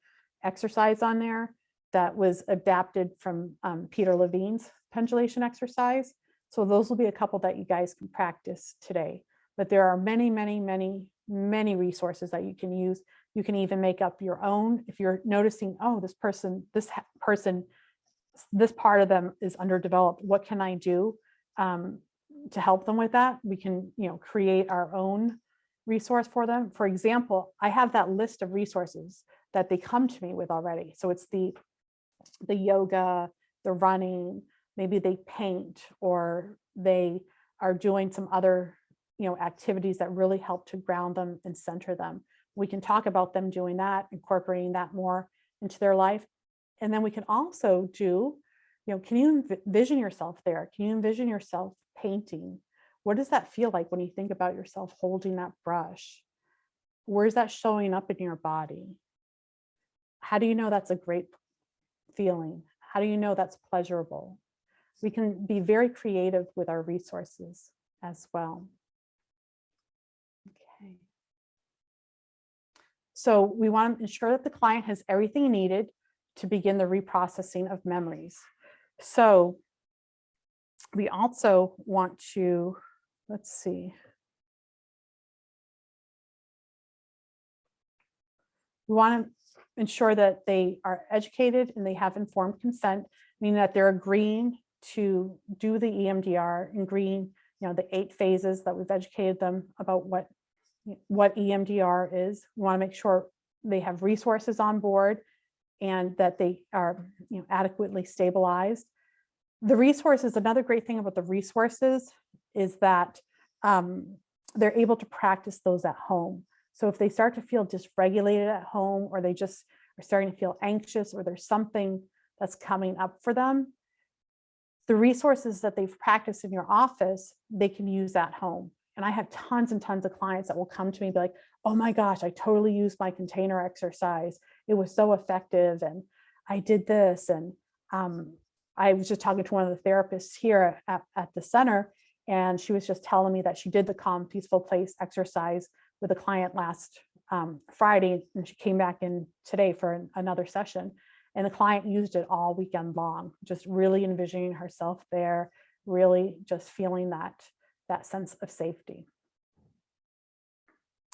Speaker 1: exercise on there that was adapted from Peter Levine's pendulation exercise. So those will be a couple that you guys can practice today. But there are many, many, many, many resources that you can use. You can even make up your own. If you're noticing, oh, this person, this part of them is underdeveloped, what can I do to help them with that? We can, create our own resource for them. For example, I have that list of resources that they come to me with already. So it's the yoga, the running, maybe they paint, or they are doing some other activities that really help to ground them and center them. We can talk about them doing that, incorporating that more into their life. And then we can also do, can you envision yourself there? Can you envision yourself painting? What does that feel like when you think about yourself holding that brush? Where's that showing up in your body? How do you know that's a great feeling? How do you know that's pleasurable? We can be very creative with our resources as well. Okay. So we want to ensure that the client has everything needed to begin the reprocessing of memories. So we also want to, let's see. We want to ensure that they are educated and they have informed consent, meaning that they're agreeing to do the EMDR, agreeing, the 8 phases that we've educated them about what EMDR is. We want to make sure they have resources on board and that they are adequately stabilized. The resources, another great thing about the resources is that they're able to practice those at home. So if they start to feel dysregulated at home, or they just are starting to feel anxious, or there's something that's coming up for them, the resources that they've practiced in your office, they can use at home. And I have tons and tons of clients that will come to me and be like, oh my gosh, I totally used my container exercise. It was so effective. And I did this. And I was just talking to one of the therapists here at the center, and she was just telling me that she did the Calm Peaceful Place exercise with a client last Friday, and she came back in today for another session. And the client used it all weekend long, just really envisioning herself there, really just feeling that sense of safety.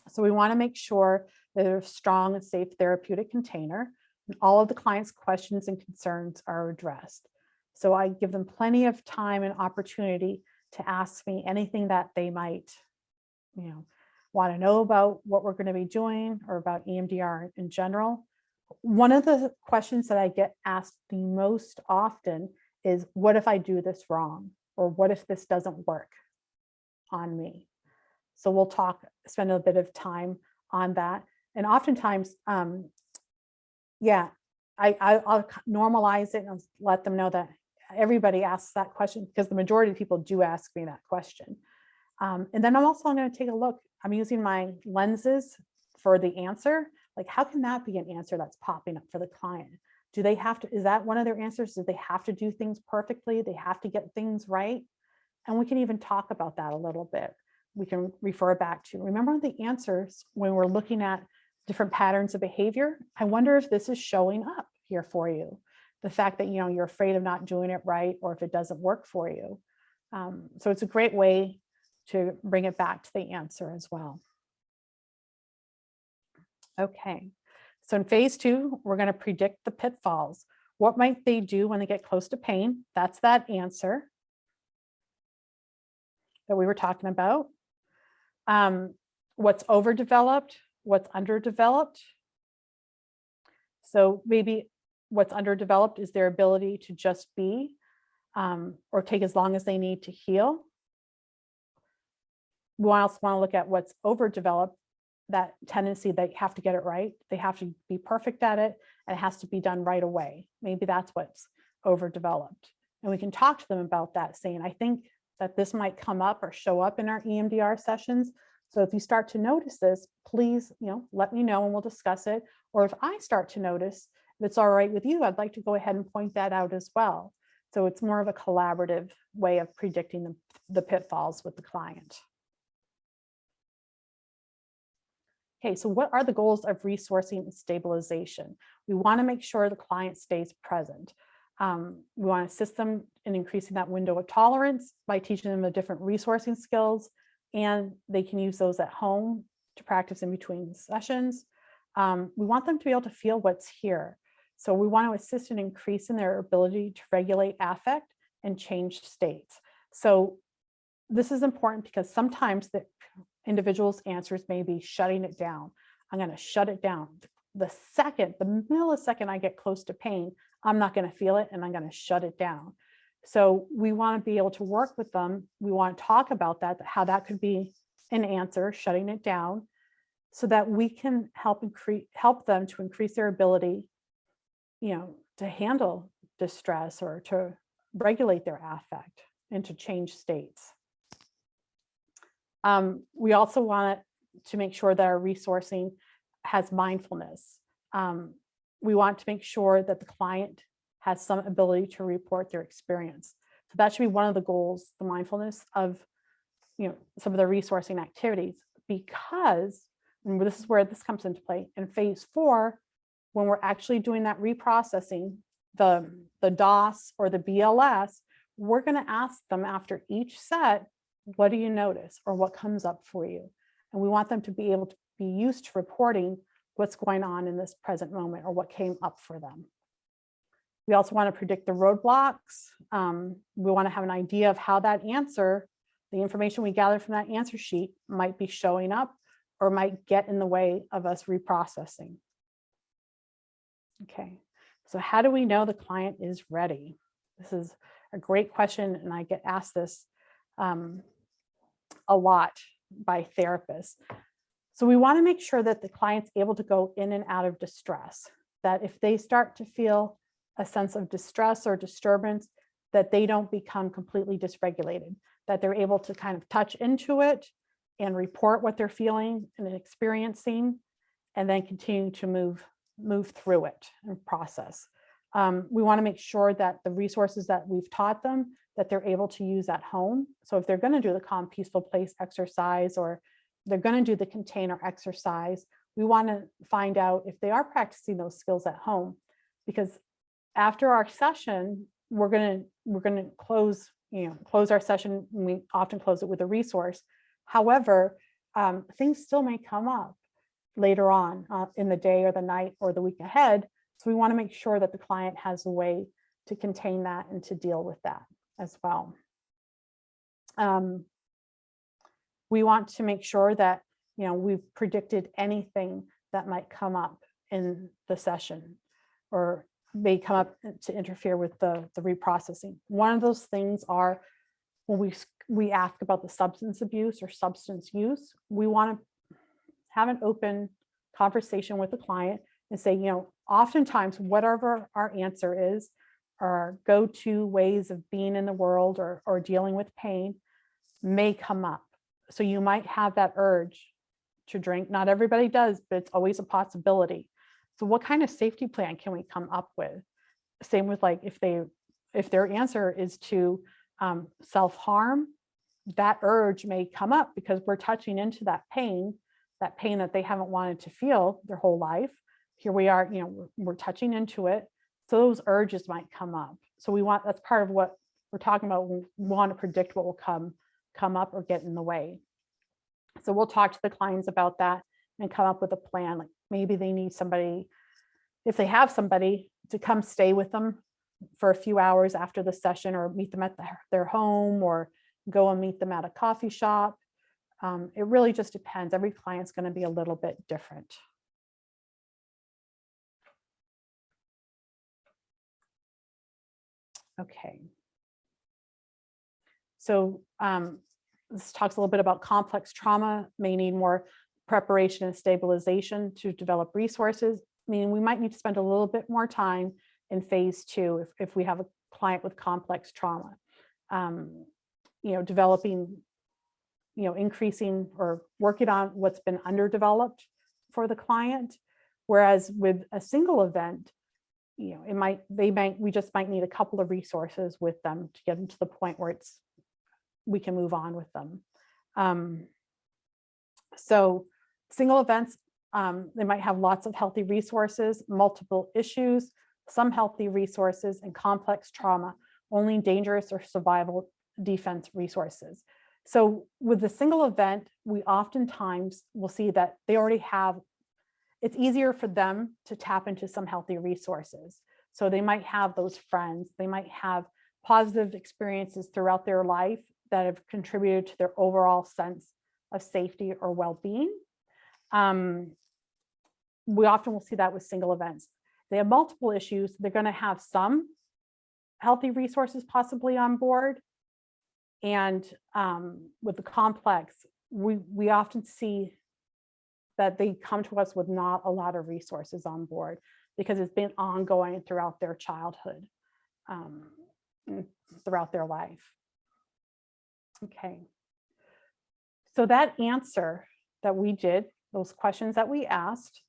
Speaker 1: So we want to make sure that there's a strong and safe therapeutic container, and all of the client's questions and concerns are addressed. So I give them plenty of time and opportunity to ask me anything that they might, want to know about what we're going to be doing, or about EMDR in general. One of the questions that I get asked the most often is, what if I do this wrong? Or what if this doesn't work on me? So we'll spend a bit of time on that. And oftentimes, I'll normalize it and let them know that everybody asks that question, because the majority of people do ask me that question. And then I'm going to take a look. I'm using my lenses for the answer. Like, how can that be an answer that's popping up for the client? Do they have to, is that one of their answers? Do they have to do things perfectly? They have to get things right? And we can even talk about that a little bit. We can refer back to, remember the answers when we're looking at different patterns of behavior. I wonder if this is showing up here for you. The fact that, you're afraid of not doing it right, or if it doesn't work for you. So it's a great way to bring it back to the answer as well. Okay, so in phase 2, we're going to predict the pitfalls. What might they do when they get close to pain? That's that answer that we were talking about. What's overdeveloped, what's underdeveloped. So maybe what's underdeveloped is their ability to just be, or take as long as they need to heal. We also want to look at what's overdeveloped. that tendency that you have to get it right. They have to be perfect at it, and it has to be done right away. Maybe that's what's overdeveloped. And we can talk to them about that, saying, I think that this might come up or show up in our EMDR sessions. So if you start to notice this, please, let me know and we'll discuss it. Or if I start to notice, if it's all right with you, I'd like to go ahead and point that out as well. So it's more of a collaborative way of predicting the pitfalls with the client. Okay, so what are the goals of resourcing and stabilization? We want to make sure the client stays present. We want to assist them in increasing that window of tolerance by teaching them the different resourcing skills, and they can use those at home to practice in between sessions. We want them to be able to feel what's here. So we want to assist in increasing their ability to regulate affect and change states. So this is important because sometimes the individual's answers may be shutting it down. I'm going to shut it down. The millisecond I get close to pain, I'm not going to feel it and I'm going to shut it down. So we want to be able to work with them. We want to talk about that, how that could be an answer, shutting it down, so that we can help them to increase their ability, to handle distress or to regulate their affect and to change states. We also want to make sure that our resourcing has mindfulness. We want to make sure that the client has some ability to report their experience. So that should be one of the goals, the mindfulness of some of the resourcing activities, because, and this is where this comes into play, in phase 4, when we're actually doing that reprocessing, the DOS or the BLS, we're going to ask them after each set, what do you notice or what comes up for you? And we want them to be able to be used to reporting what's going on in this present moment or what came up for them. We also want to predict the roadblocks. We want to have an idea of how that answer, the information we gather from that answer sheet, might be showing up or might get in the way of us reprocessing. Okay, so how do we know the client is ready? This is a great question, and I get asked this a lot by therapists. So we want to make sure that the client's able to go in and out of distress, that if they start to feel a sense of distress or disturbance, that they don't become completely dysregulated, that they're able to kind of touch into it and report what they're feeling and experiencing, and then continue to move through it and process. We want to make sure that the resources that we've taught them, that they're able to use at home. So if they're going to do the Calm Peaceful Place exercise, or they're going to do the container exercise, we want to find out if they are practicing those skills at home, because after our session, we're going to close our session. We often close it with a resource. However, things still may come up later on in the day or the night or the week ahead. So we want to make sure that the client has a way to contain that and to deal with that as well. We want to make sure that we've predicted anything that might come up in the session or may come up to interfere with the reprocessing. One of those things are when we ask about the substance abuse or substance use, we want to have an open conversation with the client and say, oftentimes whatever our answer is, our go-to ways of being in the world or dealing with pain may come up. So you might have that urge to drink. Not everybody does, but it's always a possibility. So what kind of safety plan can we come up with? Same with like if their answer is to self-harm, that urge may come up because we're touching into that pain that they haven't wanted to feel their whole life. Here we are, we're touching into it. So those urges might come up. So that's part of what we're talking about. We want to predict what will come up or get in the way. So we'll talk to the clients about that and come up with a plan. Like maybe they need somebody, if they have somebody, to come stay with them for a few hours after the session, or meet them at their home, or go and meet them at a coffee shop. It really just depends. Every client's going to be a little bit different. Okay. So this talks a little bit about complex trauma, may need more preparation and stabilization to develop resources, meaning we might need to spend a little bit more time in phase 2 if we have a client with complex trauma. Developing, increasing or working on what's been underdeveloped for the client. Whereas with a single event, we just might need a couple of resources with them to get them to the point where we can move on with them. So single events, they might have lots of healthy resources, multiple issues, some healthy resources, and complex trauma, only dangerous or survival defense resources. So with the single event, we oftentimes will see that they already have, it's easier for them to tap into some healthy resources. So they might have those friends, they might have positive experiences throughout their life that have contributed to their overall sense of safety or well-being. We often will see that with single events. They have multiple issues. They're going to have some healthy resources possibly on board. And with the complex, we often see that they come to us with not a lot of resources on board because it's been ongoing throughout their childhood, throughout their life. Okay. So that answer that we did, those questions that we asked,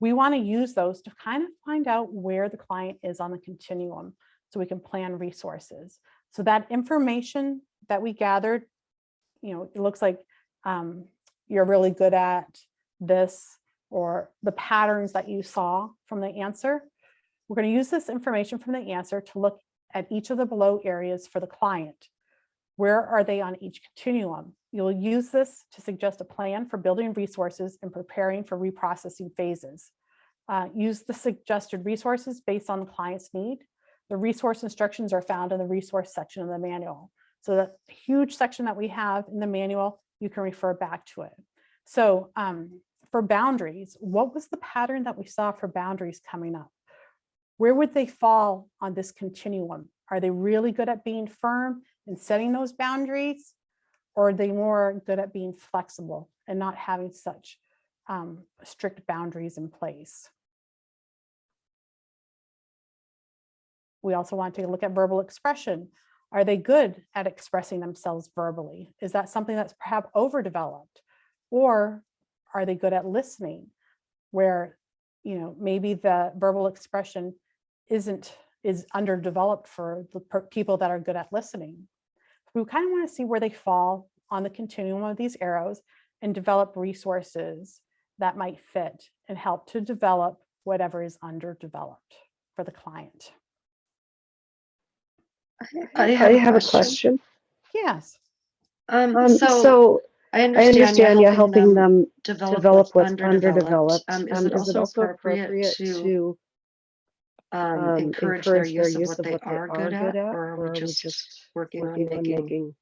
Speaker 1: we want to use those to kind of find out where the client is on the continuum so we can plan resources. So that information that we gathered, it looks like you're really good at this, or the patterns that you saw from the answer. We're going to use this information from the answer to look at each of the below areas for the client. Where are they on each continuum? You'll use this to suggest a plan for building resources and preparing for reprocessing phases. Use the suggested resources based on the client's need. The resource instructions are found in the resource section of the manual. So the huge section that we have in the manual, you can refer back to it. So for boundaries, what was the pattern that we saw for boundaries coming up? Where would they fall on this continuum? Are they really good at being firm and setting those boundaries? Or are they more good at being flexible and not having such strict boundaries in place? We also want to look at verbal expression. Are they good at expressing themselves verbally? Is that something that's perhaps overdeveloped? Or are they good at listening, where maybe the verbal expression is underdeveloped for the people that are good at listening? We kind of want to see where they fall on the continuum of these arrows and develop resources that might fit and help to develop whatever is underdeveloped for the client.
Speaker 7: I have a question.
Speaker 1: Yes.
Speaker 7: So I understand you're helping them
Speaker 8: develop what's
Speaker 7: underdeveloped.
Speaker 8: underdeveloped.
Speaker 7: Is it also appropriate to encourage their use of what they are good at, or are we just working on making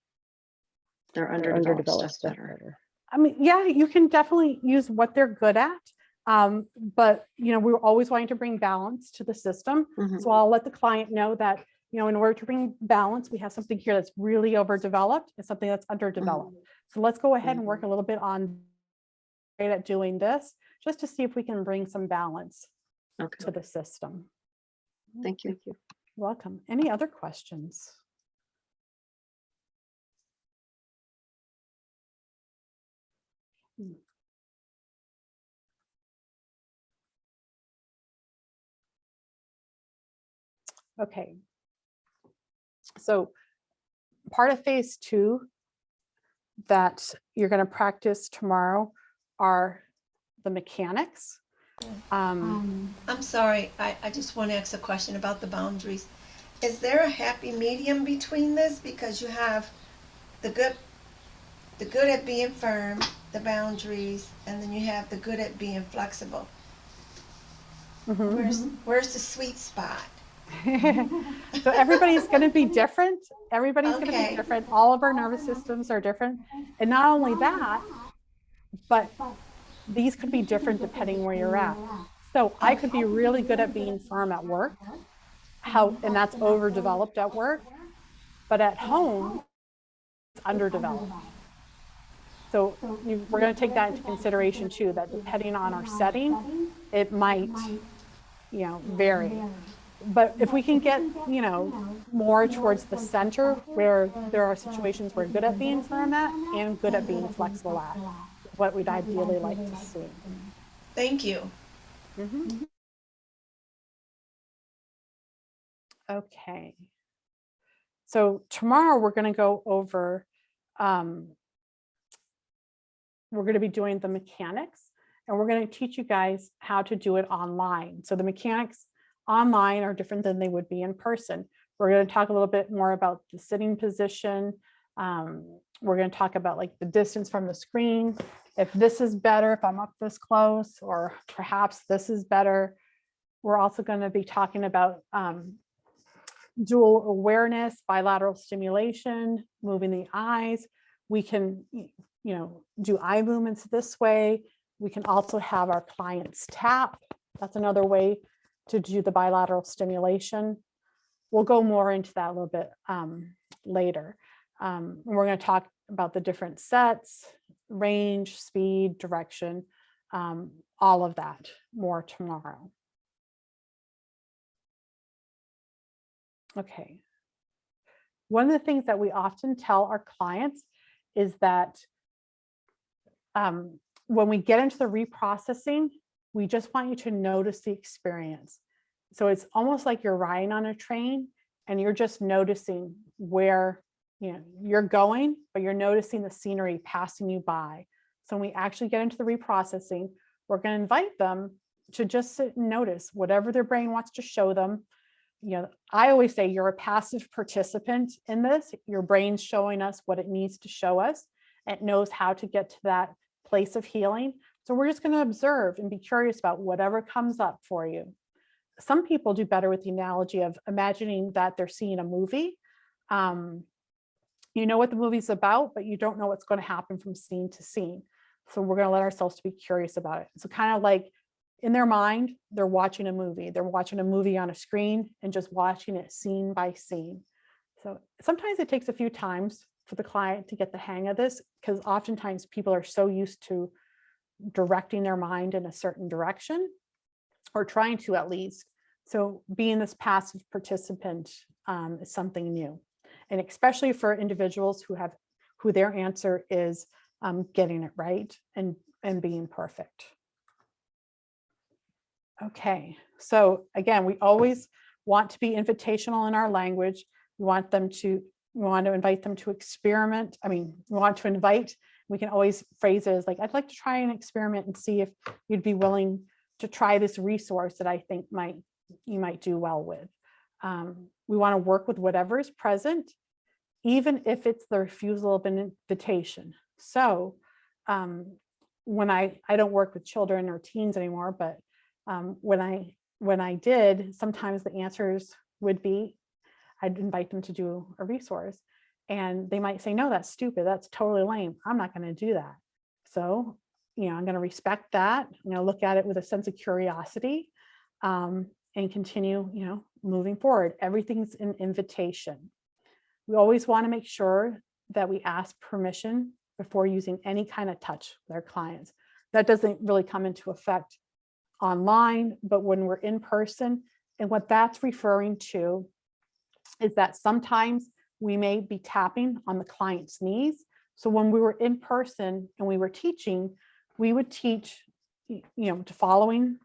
Speaker 7: their underdeveloped stuff better?
Speaker 1: I mean, yeah, you can definitely use what they're good at. But we're always wanting to bring balance to the system.
Speaker 7: Mhm.
Speaker 1: So I'll let the client know that, in order to bring balance, we have something here that's really overdeveloped and something that's underdeveloped. So let's go ahead and work a little bit on at doing this, just to see if we can bring some balance
Speaker 7: Okay,
Speaker 1: to the system.
Speaker 7: thank you.
Speaker 1: You're welcome. Any other questions? Okay. So part of phase 2 that you're going to practice tomorrow are the mechanics.
Speaker 3: I'm sorry, I just want to ask a question about the boundaries. Is there a happy medium between this? Because you have the good at being firm, the boundaries, and then you have the good at being flexible. Where's the sweet spot?
Speaker 1: So everybody's going to be different. Everybody's going to
Speaker 3: Okay.
Speaker 1: be different. All of our nervous systems are different. And not only that, but these could be different depending where you're at. So I could be really good at being firm at work, and that's overdeveloped at work, but at home, it's underdeveloped. So we're going to take that into consideration too, that depending on our setting, it might, vary. But if we can get, more towards the center where there are situations we're good at being firm at and good at being flexible at, what we'd ideally like to see.
Speaker 3: Thank you.
Speaker 1: Mhm. Okay. So tomorrow we're going to go over, we're going to be doing the mechanics, and we're going to teach you guys how to do it online. So the mechanics online are different than they would be in person. We're going to talk a little bit more about the sitting position. We're going to talk about like the distance from the screen. If this is better, if I'm up this close, or perhaps this is better. We're also going to be talking about dual awareness, bilateral stimulation, moving the eyes. We can, do eye movements this way. We can also have our clients tap. That's another way to do the bilateral stimulation. We'll go more into that a little bit later. We're going to talk about the different sets, range, speed, direction, all of that more tomorrow. Okay. One of the things that we often tell our clients is that when we get into the reprocessing, we just want you to notice the experience. So it's almost like you're riding on a train and you're just noticing where you're going, but you're noticing the scenery passing you by. So when we actually get into the reprocessing, we're going to invite them to just sit and notice whatever their brain wants to show them. I always say you're a passive participant in this. Your brain's showing us what it needs to show us. It knows how to get to that place of healing. So we're just going to observe and be curious about whatever comes up for you. Some people do better with the analogy of imagining that they're seeing a movie. You know what the movie's about, but you don't know what's going to happen from scene to scene. So we're going to let ourselves to be curious about it. So kind of like in their mind, they're watching a movie. They're watching a movie on a screen and just watching it scene by scene. So sometimes it takes a few times for the client to get the hang of this, because oftentimes people are so used to directing their mind in a certain direction, or trying to at least. So being this passive participant is something new. And especially for individuals who their answer is getting it right and being perfect. Okay, so again, we always want to be invitational in our language. We want to invite them to experiment. We can always phrase it as like, I'd like to try an experiment and see if you'd be willing to try this resource that I think you might do well with. We want to work with whatever is present, even if it's the refusal of an invitation. So when I don't work with children or teens anymore, but when I did, sometimes the answers would be, I'd invite them to do a resource, and they might say, no, that's stupid. That's totally lame. I'm not going to do that. So, I'm going to respect that. I'm going to look at it with a sense of curiosity and continue, moving forward. Everything's an invitation. We always want to make sure that we ask permission before using any kind of touch with our clients. That doesn't really come into effect online, but when we're in person, and what that's referring to is that sometimes we may be tapping on the client's knees. So when we were in person and we were teaching, we would teach, to following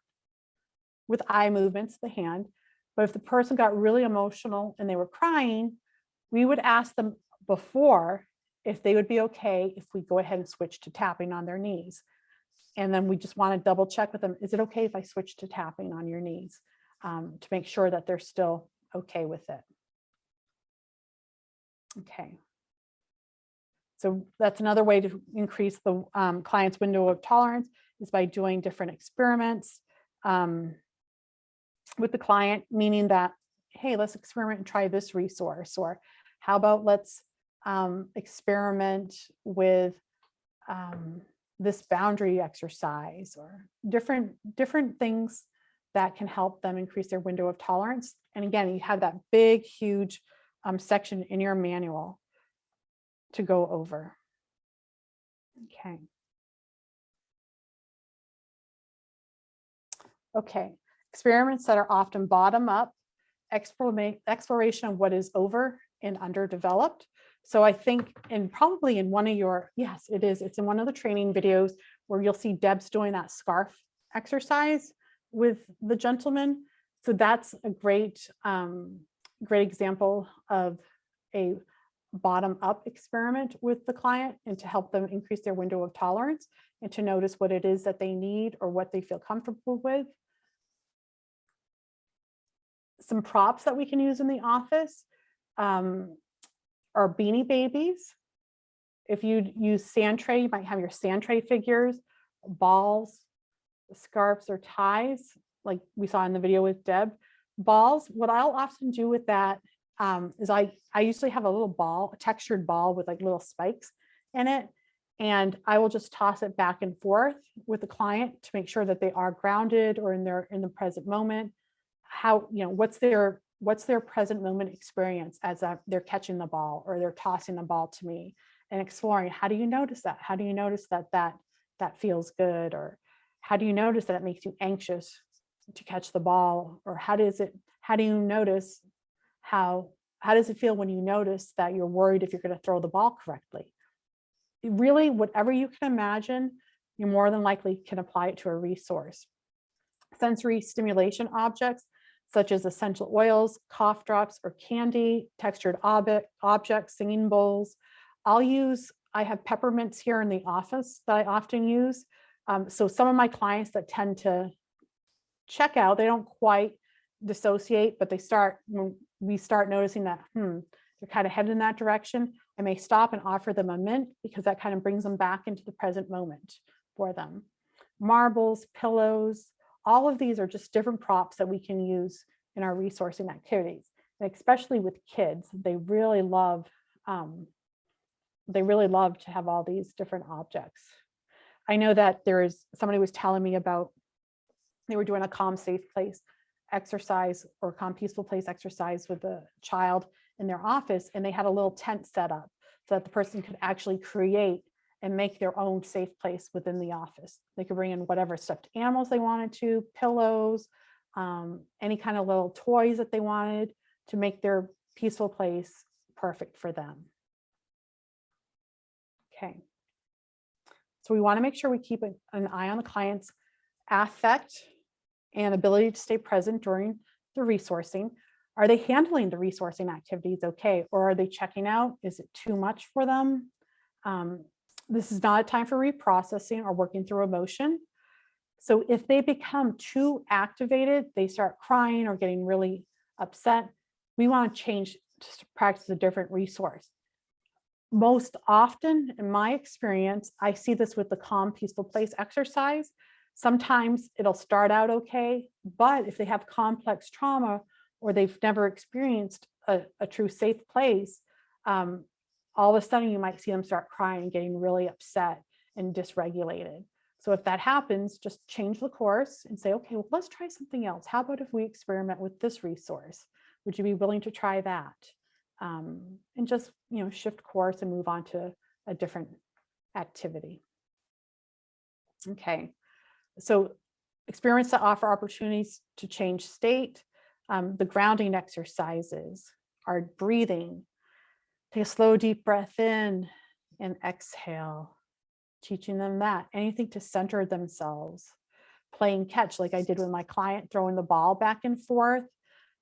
Speaker 1: with eye movements, the hand. But if the person got really emotional and they were crying, we would ask them before if they would be okay if we go ahead and switch to tapping on their knees. And then we just want to double check with them. Is it okay if I switch to tapping on your knees to make sure that they're still okay with it? Okay. So that's another way to increase the client's window of tolerance, is by doing different experiments with the client, meaning that, hey, let's experiment and try this resource, or how about let's experiment with this boundary exercise, or different things that can help them increase their window of tolerance. And again, you have that big, huge section in your manual to go over. Okay. Okay, experiments that are often bottom up, exploration of what is over and underdeveloped. So I think, and probably in one of your, yes, it is, it's in one of the training videos where you'll see Deb's doing that scarf exercise with the gentleman. So that's a great, great example of a bottom up experiment with the client and to help them increase their window of tolerance and to notice what it is that they need or what they feel comfortable with. Some props that we can use in the office are Beanie Babies. If you use sand tray, you might have your sand tray figures, balls, scarves or ties, like we saw in the video with Deb. Balls, what I'll often do with that is I usually have a little ball, a textured ball with like little spikes in it. And I will just toss it back and forth with the client to make sure that they are grounded or in the present moment. How, you know, what's their present moment experience as they're catching the ball or they're tossing the ball to me, and exploring, how do you notice that? How do you notice that feels good? Or how do you notice that it makes you anxious to catch the ball? Or how do you notice how does it feel when you notice that you're worried if you're going to throw the ball correctly? Really, whatever you can imagine, you more than likely can apply it to a resource. Sensory stimulation objects, such as essential oils, cough drops, or candy, textured objects, singing bowls. I have peppermints here in the office that I often use. So some of my clients that tend to check out, they don't quite dissociate, but when we start noticing that, they're kind of headed in that direction, I may stop and offer them a mint because that kind of brings them back into the present moment for them. Marbles, pillows, all of these are just different props that we can use in our resourcing activities. And especially with kids, they really love to have all these different objects. I know that somebody was telling me about, they were doing a calm, safe place exercise or calm, peaceful place exercise with a child in their office, and they had a little tent set up so that the person could actually create and make their own safe place within the office. They could bring in whatever stuffed animals they wanted to, pillows, any kind of little toys that they wanted to make their peaceful place perfect for them. Okay. So we want to make sure we keep an eye on the client's affect and ability to stay present during the resourcing. Are they handling the resourcing activities okay? Or are they checking out? Is it too much for them? This is not a time for reprocessing or working through emotion. So if they become too activated, they start crying or getting really upset, we want to change to practice a different resource. Most often, in my experience, I see this with the calm, peaceful place exercise. Sometimes it'll start out okay, but if they have complex trauma or they've never experienced a true safe place, all of a sudden you might see them start crying and getting really upset and dysregulated. So if that happens, just change the course and say, okay, well, let's try something else. How about if we experiment with this resource? Would you be willing to try that? And just, shift course and move on to a different activity. Okay, so experiments that offer opportunities to change state. The grounding exercises are breathing. Take a slow, deep breath in and exhale. Teaching them that. Anything to center themselves. Playing catch, like I did with my client, throwing the ball back and forth.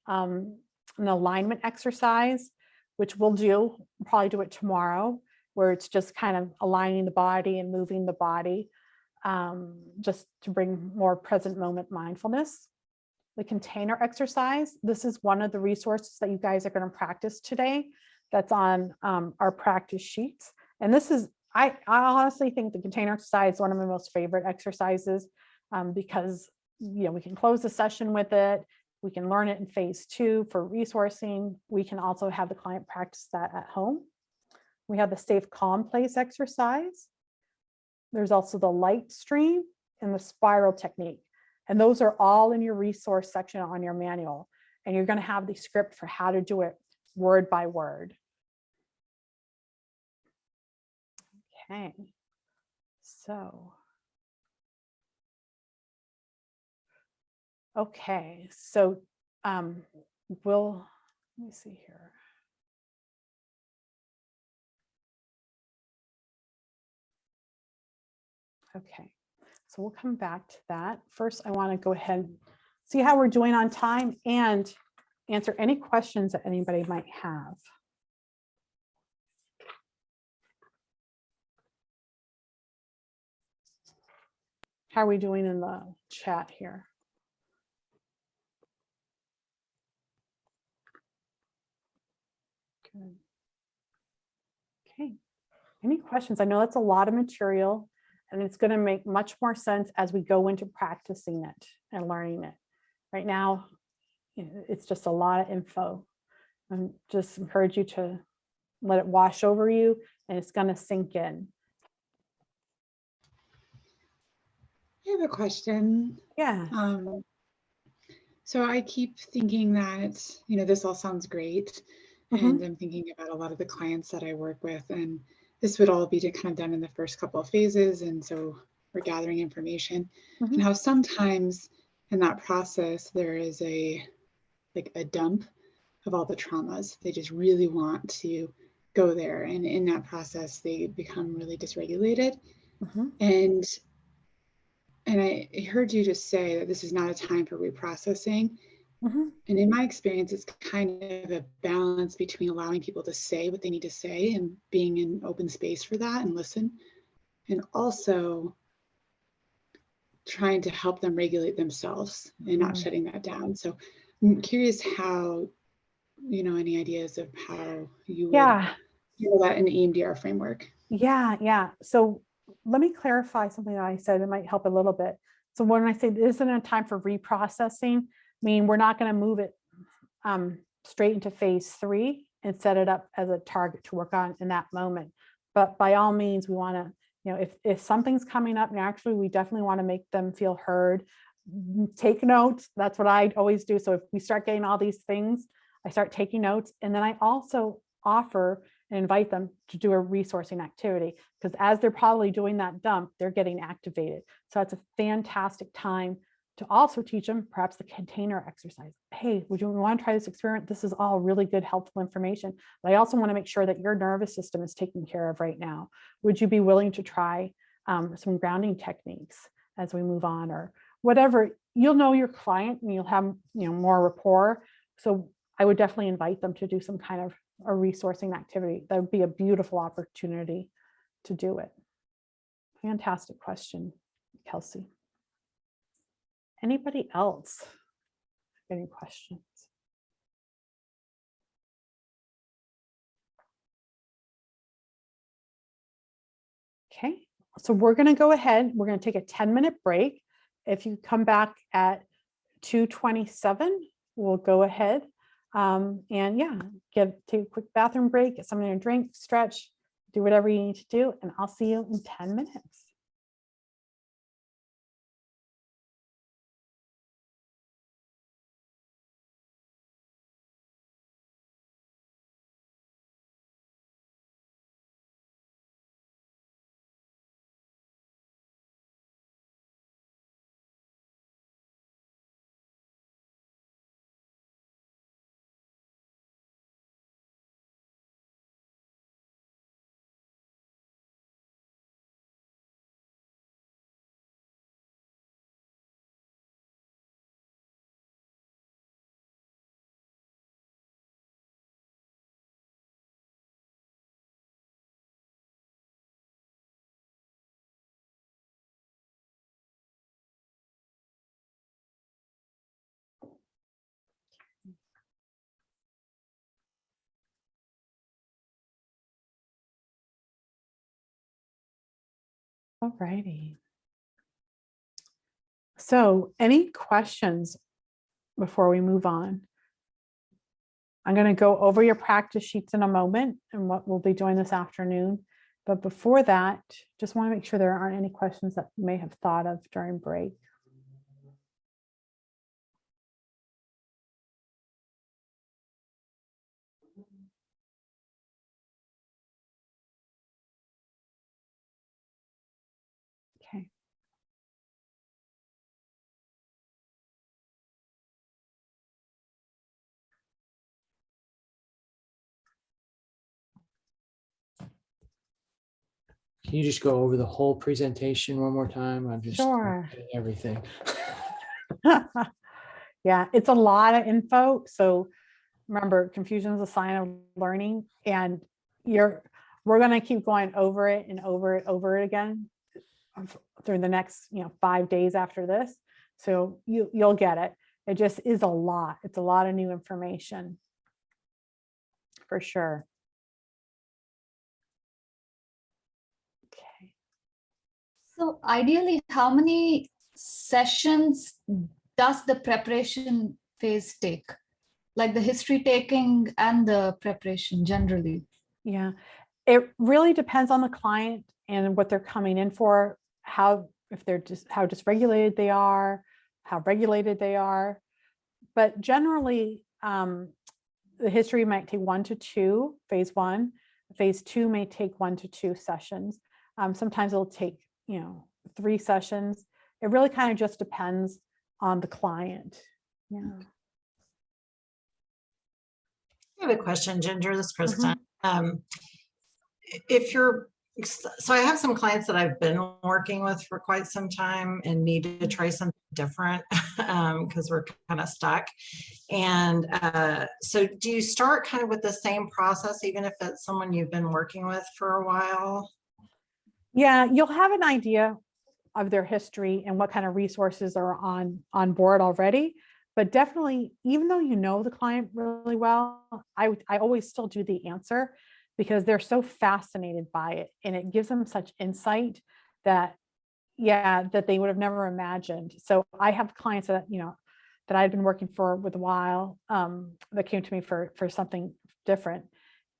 Speaker 1: An alignment exercise, which we'll probably do it tomorrow, where it's just kind of aligning the body and moving the body, just to bring more present moment mindfulness. The container exercise, this is one of the resources that you guys are going to practice today. That's on our practice sheets. And this is, I honestly think the container exercise is one of my most favorite exercises because, we can close the session with it. We can learn it in phase 2 for resourcing. We can also have the client practice that at home. We have the safe, calm place exercise. There's also the light stream and the spiral technique. And those are all in your resource section on your manual. And you're going to have the script for how to do it word by word. Okay. So, okay, so let me see here. Okay, so we'll come back to that. First, I want to go ahead and see how we're doing on time and answer any questions that anybody might have. How are we doing in the chat here? Good. Okay, any questions? I know that's a lot of material and it's going to make much more sense as we go into practicing it and learning it. Right now, it's just a lot of info. I just encourage you to let it wash over you and it's going to sink in.
Speaker 8: I have a question.
Speaker 1: Yeah.
Speaker 8: So I keep thinking that, this all sounds great. And I'm thinking about a lot of the clients that I work with, and this would all be kind of done in the first couple of phases. And so we're gathering information and how sometimes in that process, there is a dump of all the traumas. They just really want to go there. And in that process, they become really dysregulated. And I heard you just say that this is not a time for reprocessing. And in my experience, it's kind of a balance between allowing people to say what they need to say and being in open space for that and listen, and also trying to help them regulate themselves and not shutting that down. So I'm curious how, any ideas of how you would handle that in the EMDR framework.
Speaker 1: Yeah. So let me clarify something that I said. It might help a little bit. So when I say this isn't a time for reprocessing, I mean, we're not going to move it straight into phase 3 and set it up as a target to work on in that moment. But by all means, we want to, if something's coming up naturally, we definitely want to make them feel heard. Take notes. That's what I always do. So if we start getting all these things, I start taking notes. And then I also offer and invite them to do a resourcing activity, because as they're probably doing that dump, they're getting activated. So it's a fantastic time to also teach them perhaps the container exercise. Hey, would you want to try this experiment? This is all really good, helpful information. But I also want to make sure that your nervous system is taken care of right now. Would you be willing to try some grounding techniques as we move on, or whatever? You'll know your client and you'll have more rapport. So I would definitely invite them to do some kind of a resourcing activity. That would be a beautiful opportunity to do it. Fantastic question, Kelsey. Anybody else? Any questions? Okay, so we're going to go ahead. We're going to take a 10-minute break. If you come back at 2:27, we'll go ahead and take a quick bathroom break, get something to drink, stretch, do whatever you need to do, and I'll see you in 10 minutes. All righty. So any questions before we move on? I'm going to go over your practice sheets in a moment and what we'll be doing this afternoon. But before that, just want to make sure there aren't any questions that you may have thought of during break.
Speaker 5: Can you just go over the whole presentation one more time? I'm just
Speaker 1: Sure.
Speaker 5: getting everything.
Speaker 1: Yeah, it's a lot of info. So remember, confusion is a sign of learning, and we're going to keep going over it and over it again through the next 5 days after this. So you'll get it. It just is a lot. It's a lot of new information for sure. Okay.
Speaker 9: So ideally, how many sessions does the preparation phase take? Like the history taking and the preparation generally?
Speaker 1: Yeah, it really depends on the client and what they're coming in for, how dysregulated they are, how regulated they are. But generally, the history might take 1 to 2, phase 1. Phase 2 may take 1 to 2 sessions. Sometimes it'll take 3 sessions. It really kind of just depends on the client. Yeah.
Speaker 2: I have a question, Ginger. This is Kristen. So I have some clients that I've been working with for quite some time and need to try something different because we're kind of stuck. And so do you start kind of with the same process, even if it's someone you've been working with for a while?
Speaker 1: Yeah, you'll have an idea of their history and what kind of resources are on board already. But definitely, even though you know the client really well, I always still do the answer because they're so fascinated by it, and it gives them such insight that they would have never imagined. So I have clients that that I've been working with a while that came to me for something different,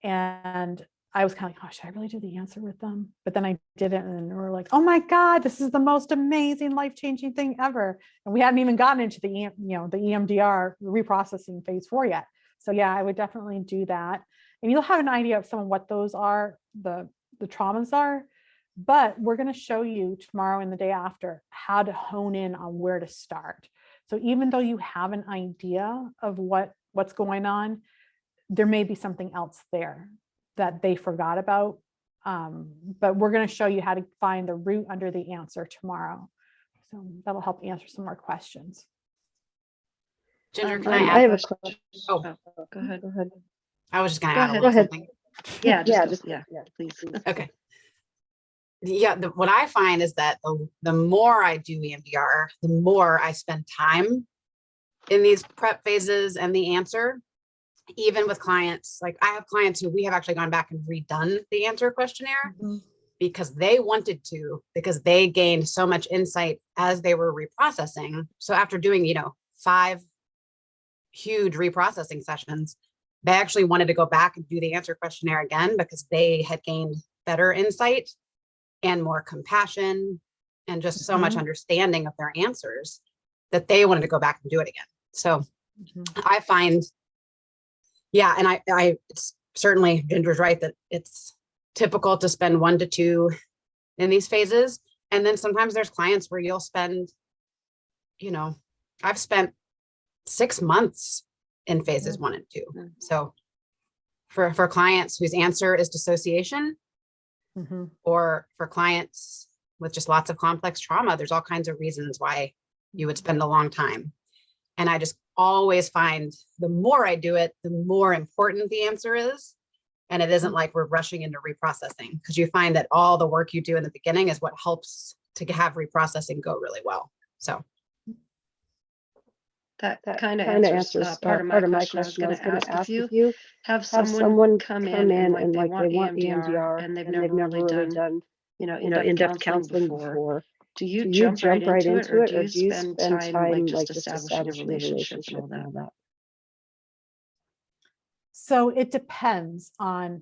Speaker 1: and I was kind of like, oh, should I really do the answer with them? But then I did it, and then we were like, oh my God, this is the most amazing, life-changing thing ever. And we hadn't even gotten into the EMDR reprocessing phase 4 yet. So yeah, I would definitely do that. And you'll have an idea of what those are, the traumas are. But we're going to show you tomorrow and the day after how to hone in on where to start. So even though you have an idea of what's going on, there may be something else there that they forgot about. But we're going to show you how to find the root under the answer tomorrow. So that'll help answer some more questions.
Speaker 6: Ginger, can
Speaker 7: I
Speaker 6: I
Speaker 7: have a
Speaker 6: add?
Speaker 7: question.
Speaker 6: Oh,
Speaker 7: Go ahead. Go ahead.
Speaker 6: I was just going to
Speaker 7: Go
Speaker 6: add a
Speaker 7: ahead.
Speaker 6: little
Speaker 7: Go ahead.
Speaker 6: something.
Speaker 7: Please.
Speaker 6: Okay. Yeah, what I find is that the more I do EMDR, the more I spend time in these prep phases and the answer, even with clients. Like I have clients who we have actually gone back and redone the answer questionnaire because they wanted to, because they gained so much insight as they were reprocessing. So after doing, 5 huge reprocessing sessions, they actually wanted to go back and do the answer questionnaire again because they had gained better insight and more compassion and just so much understanding of their answers that they wanted to go back and do it again. So I find, and I it's certainly Ginger's right that it's typical to spend 1 to 2 in these phases. And then sometimes there's clients where you'll spend, I've spent 6 months in phases 1 and 2. So for clients whose answer is dissociation, or for clients with just lots of complex trauma, there's all kinds of reasons why you would spend a long time. And I just always find the more I do it, the more important the answer is. And it isn't like we're rushing into reprocessing, because you find that all the work you do in the beginning is what helps to have reprocessing go really well. So
Speaker 7: That kind of answers part of my question. I was going to ask if you have someone come in and like they want EMDR and they've never really done in-depth counseling before. Do you jump right into it, or do you spend time like just establishing a relationship and all that?
Speaker 1: So it depends on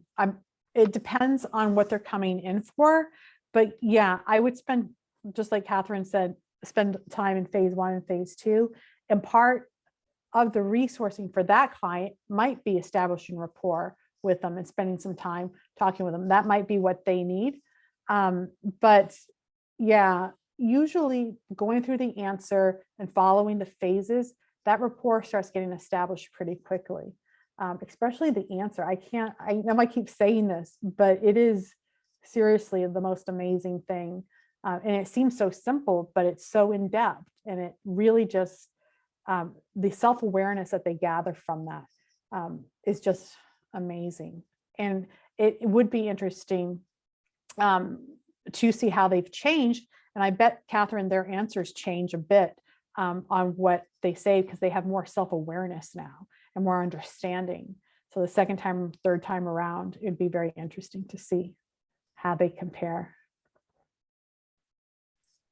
Speaker 1: what they're coming in for. But yeah, I would spend, just like Catherine said, spend time in phase 1 and phase 2. And part of the resourcing for that client might be establishing rapport with them and spending some time talking with them. That might be what they need. But yeah, usually going through the answer and following the phases, that rapport starts getting established pretty quickly. Especially the answer. I know I keep saying this, but it is seriously the most amazing thing. And it seems so simple, but it's so in depth, and it really just, the self-awareness that they gather from that is just amazing. And it would be interesting to see how they've changed. And I bet, Catherine, their answers change a bit on what they say, because they have more self-awareness now and more understanding. So the second time, third time around, it'd be very interesting to see how they compare.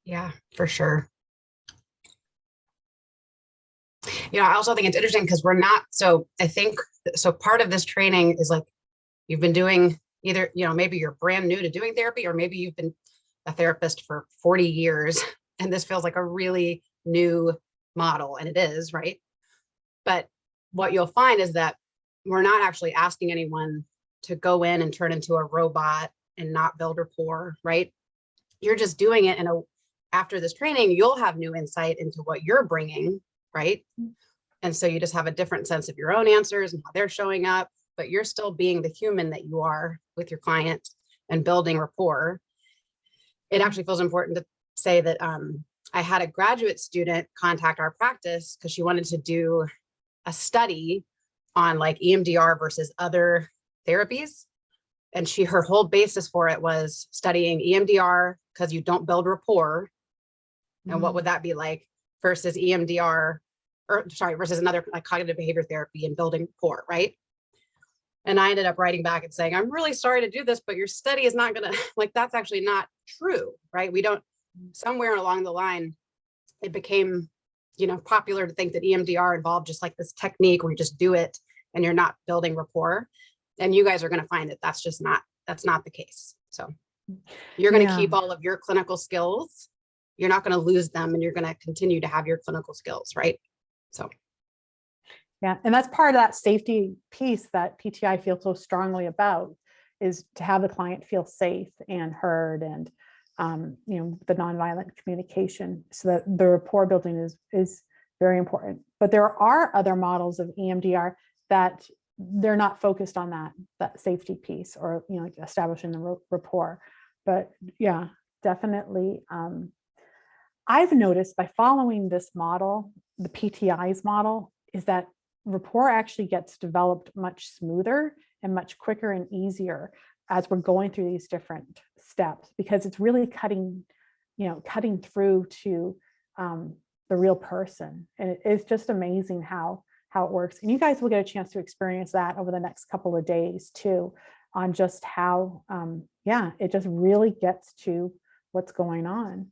Speaker 6: Yeah, for sure. I also think it's interesting because we're not, so I think, so part of this training is like, you've been doing either, maybe you're brand new to doing therapy, or maybe you've been a therapist for 40 years and this feels like a really new model, and it is, right? But what you'll find is that we're not actually asking anyone to go in and turn into a robot and not build rapport, right? You're just doing it after this training, you'll have new insight into what you're bringing, right? And so you just have a different sense of your own answers and how they're showing up, but you're still being the human that you are with your client and building rapport. It actually feels important to say that I had a graduate student contact our practice because she wanted to do a study on like EMDR versus other therapies. And her whole basis for it was studying EMDR because you don't build rapport. And what would that be like versus EMDR, versus another like cognitive behavior therapy and building rapport, right? And I ended up writing back and saying, I'm really sorry to do this, but your study is not gonna, like, that's actually not true, right? Somewhere along the line, it became, popular to think that EMDR involved just like this technique where you just do it and you're not building rapport. And you guys are gonna find that that's not the case. So you're gonna keep all of your clinical skills. You're not gonna lose them, and you're gonna continue to have your clinical skills, right? So.
Speaker 1: Yeah, and that's part of that safety piece that PTI feels so strongly about, is to have the client feel safe and heard, and the nonviolent communication, so that the rapport building is very important. But there are other models of EMDR that they're not focused on that safety piece, or like establishing the rapport. But yeah, definitely. I've noticed by following this model, the PTI's model, is that rapport actually gets developed much smoother and much quicker and easier as we're going through these different steps, because it's really cutting through to the real person. And it's just amazing how it works. And you guys will get a chance to experience that over the next couple of days too, on just how, it just really gets to what's going on.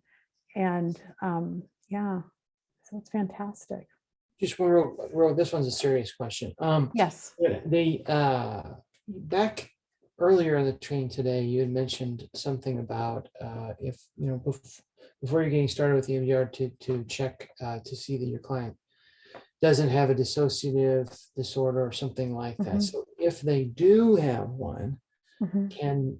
Speaker 1: And so it's fantastic.
Speaker 5: Just one real, this one's a serious question.
Speaker 1: Yes.
Speaker 5: They back earlier in the training today, you had mentioned something about if before you're getting started with the EMDR to check to see that your client doesn't have a dissociative disorder or something like that. So if they do have one, can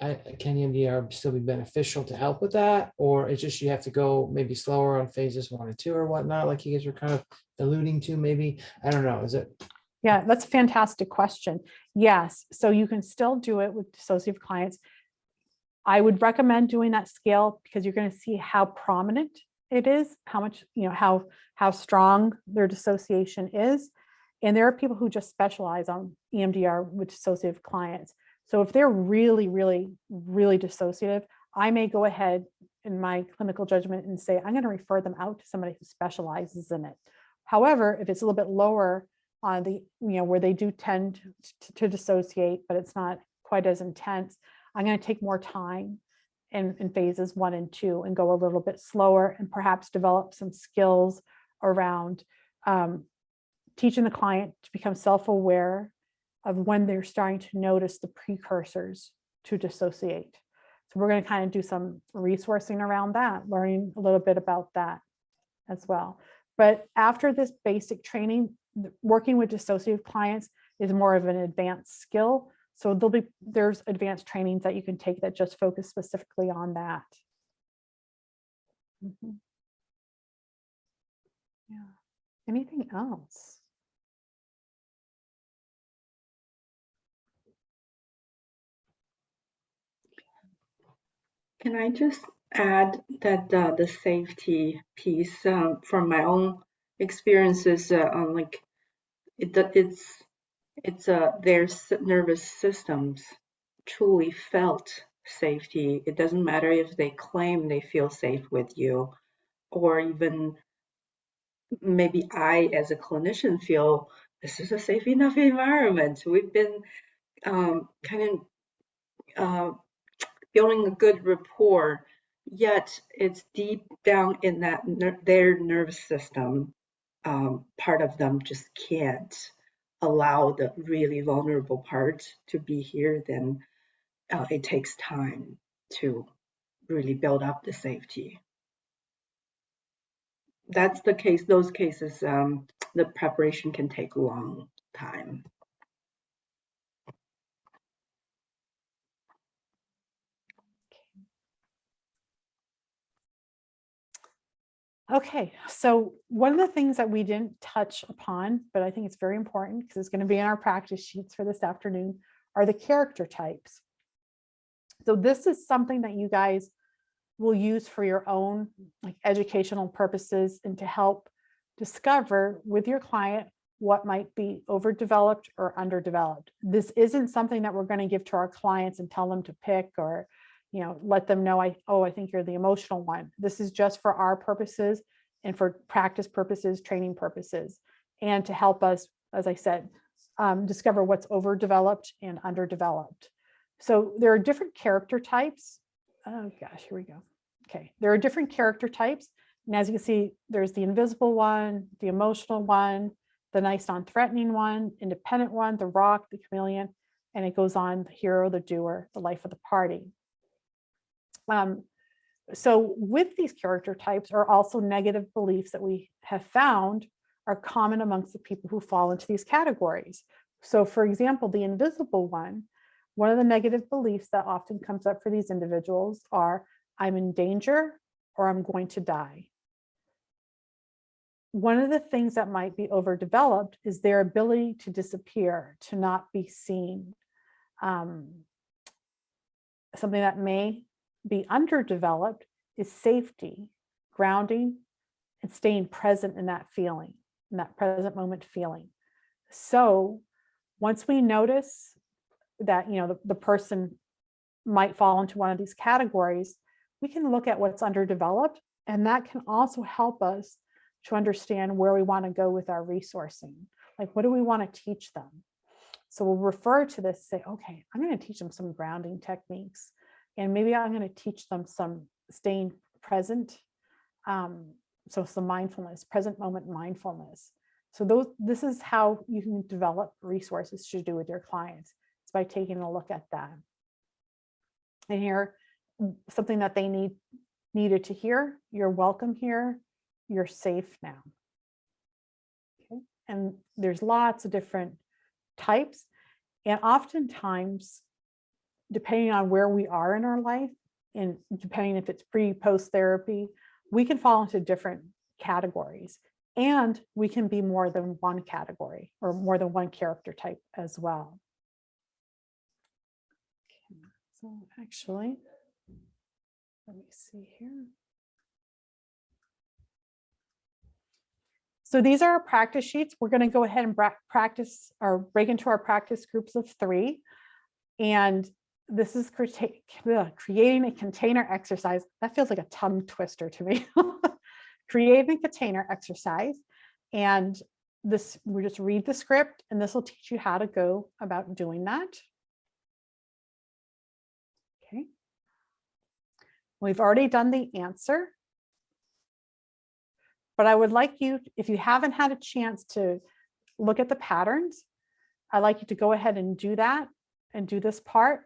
Speaker 5: EMDR still be beneficial to help with that? Or it's just you have to go maybe slower on phases 1 and 2 or whatnot, like you guys were kind of alluding to maybe? I don't know. Is it?
Speaker 1: Yeah, that's a fantastic question. Yes, so you can still do it with dissociative clients. I would recommend doing that scale because you're going to see how prominent it is, how much, how strong their dissociation is. And there are people who just specialize on EMDR with dissociative clients. So if they're really, really, really dissociative, I may go ahead in my clinical judgment and say, I'm going to refer them out to somebody who specializes in it. However, if it's a little bit lower on the, where they do tend to dissociate, but it's not quite as intense, I'm going to take more time in phases 1 and 2 and go a little bit slower, and perhaps develop some skills around teaching the client to become self-aware of when they're starting to notice the precursors to dissociate. So we're going to kind of do some resourcing around that, learning a little bit about that as well. But after this basic training, working with dissociative clients is more of an advanced skill. So there's advanced trainings that you can take that just focus specifically on that. Yeah. Anything else?
Speaker 10: Can I just add that the safety piece from my own experiences, like it's their nervous systems truly felt safety. It doesn't matter if they claim they feel safe with you, or even maybe I, as a clinician, feel this is a safe enough environment. We've been kind of building a good rapport, yet it's deep down in that their nervous system. Part of them just can't allow the really vulnerable part to be here. Then it takes time to really build up the safety. That's the case. Those cases, the preparation can take a long time.
Speaker 1: Okay, so one of the things that we didn't touch upon, but I think it's very important because it's going to be in our practice sheets for this afternoon, are the character types. So this is something that you guys will use for your own like educational purposes and to help discover with your client what might be overdeveloped or underdeveloped. This isn't something that we're going to give to our clients and tell them to pick or, you know, let them know, I think you're the emotional one. This is just for our purposes and for practice purposes, training purposes, and to help us, as I said, discover what's overdeveloped and underdeveloped. So there are different character types. Oh gosh, here we go. Okay, there are different character types. And as you can see, there's the invisible one, the emotional one, the nice non-threatening one, independent one, the rock, the chameleon, and it goes on, the hero, the doer, the life of the party. So with these character types are also negative beliefs that we have found are common amongst the people who fall into these categories. So for example, the invisible one of the negative beliefs that often comes up for these individuals are, I'm in danger or I'm going to die. One of the things that might be overdeveloped is their ability to disappear, to not be seen. Something that may be underdeveloped is safety, grounding, and staying present in that feeling, in that present moment feeling. So once we notice that, you know, the person might fall into one of these categories, we can look at what's underdeveloped, and that can also help us to understand where we want to go with our resourcing. Like, what do we want to teach them? So we'll refer to this, say, okay, I'm going to teach them some grounding techniques, and maybe I'm going to teach them some staying present. So some mindfulness, present moment mindfulness. So this is how you can develop resources to do with your clients. It's by taking a look at that. And here, something that they needed to hear, you're welcome here, you're safe now. Okay. And there's lots of different types. And oftentimes, depending on where we are in our life, and depending if it's pre-post therapy, we can fall into different categories. And we can be more than one category or more than one character type as well. Okay. So actually, let me see here. So these are our practice sheets. We're going to go ahead and practice or break into our practice groups of 3. And this is creating a container exercise. That feels like a tongue twister to me. Creating a container exercise. And this, we just read the script, and this will teach you how to go about doing that. Okay. We've already done the answer. But I would like you, if you haven't had a chance to look at the patterns, I'd like you to go ahead and do that and do this part.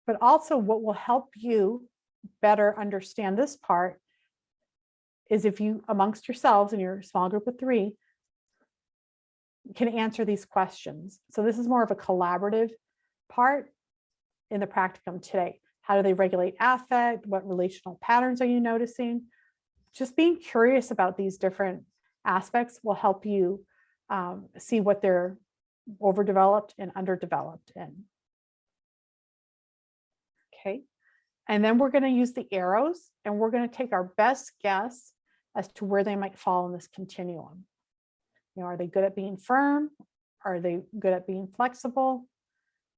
Speaker 1: But also what will help you better understand this part is if you, amongst yourselves in your small group of 3, can answer these questions. So this is more of a collaborative part in the practicum today. How do they regulate affect? What relational patterns are you noticing? Just being curious about these different aspects will help you see what they're overdeveloped and underdeveloped in. Okay, And then we're going to use the arrows and we're going to take our best guess as to where they might fall in this continuum. You know, are they good at being firm? Are they good at being flexible?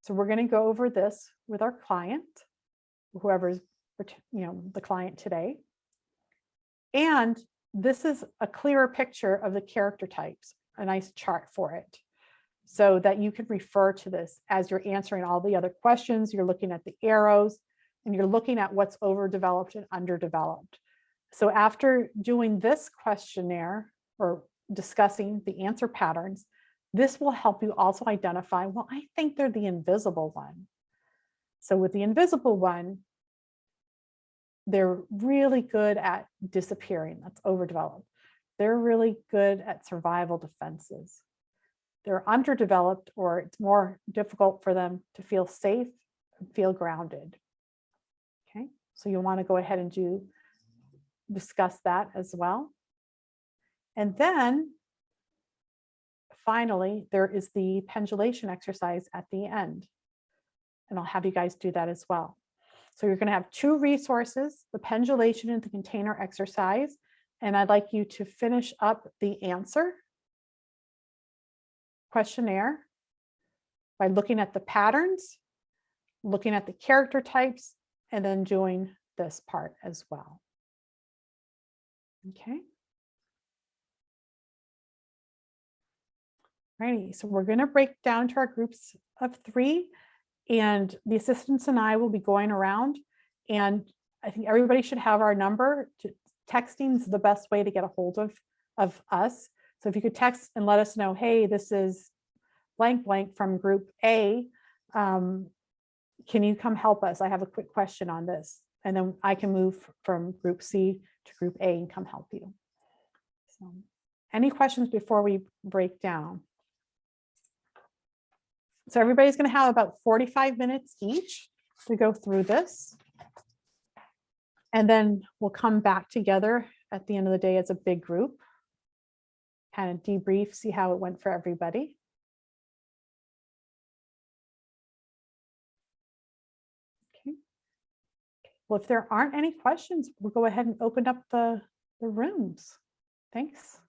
Speaker 1: So we're going to go over this with our client, whoever's, you know, the client today. And this is a clearer picture of the character types, a nice chart for it, so that you can refer to this as you're answering all the other questions. You're looking at the arrows and you're looking at what's overdeveloped and underdeveloped. So after doing this questionnaire or discussing the answer patterns, this will help you also identify, well, I think they're the invisible one. So with the invisible one, they're really good at disappearing. That's overdeveloped. They're really good at survival defenses. They're underdeveloped, or it's more difficult for them to feel safe and feel grounded. Okay, so you want to go ahead and discuss that as well. And then finally, there is the pendulation exercise at the end. And I'll have you guys do that as well. So you're going to have two resources, the pendulation and the container exercise. And I'd like you to finish up the answer questionnaire by looking at the patterns, looking at the character types, and then doing this part as well. Okay. Alrighty, so we're going to break down to our groups of 3. And the assistants and I will be going around, and I think everybody should have our number. Texting is the best way to get a hold of us. So if you could text and let us know, hey, this is blank blank from group A. Can you come help us? I have a quick question on this. And then I can move from group C to group A and come help you. So any questions before we break down? So everybody's going to have about 45 minutes each to go through this. And then we'll come back together at the end of the day as a big group, kind of debrief, see how it went for everybody. Okay. Well, if there aren't any questions, we'll go ahead and open up the rooms. Thanks.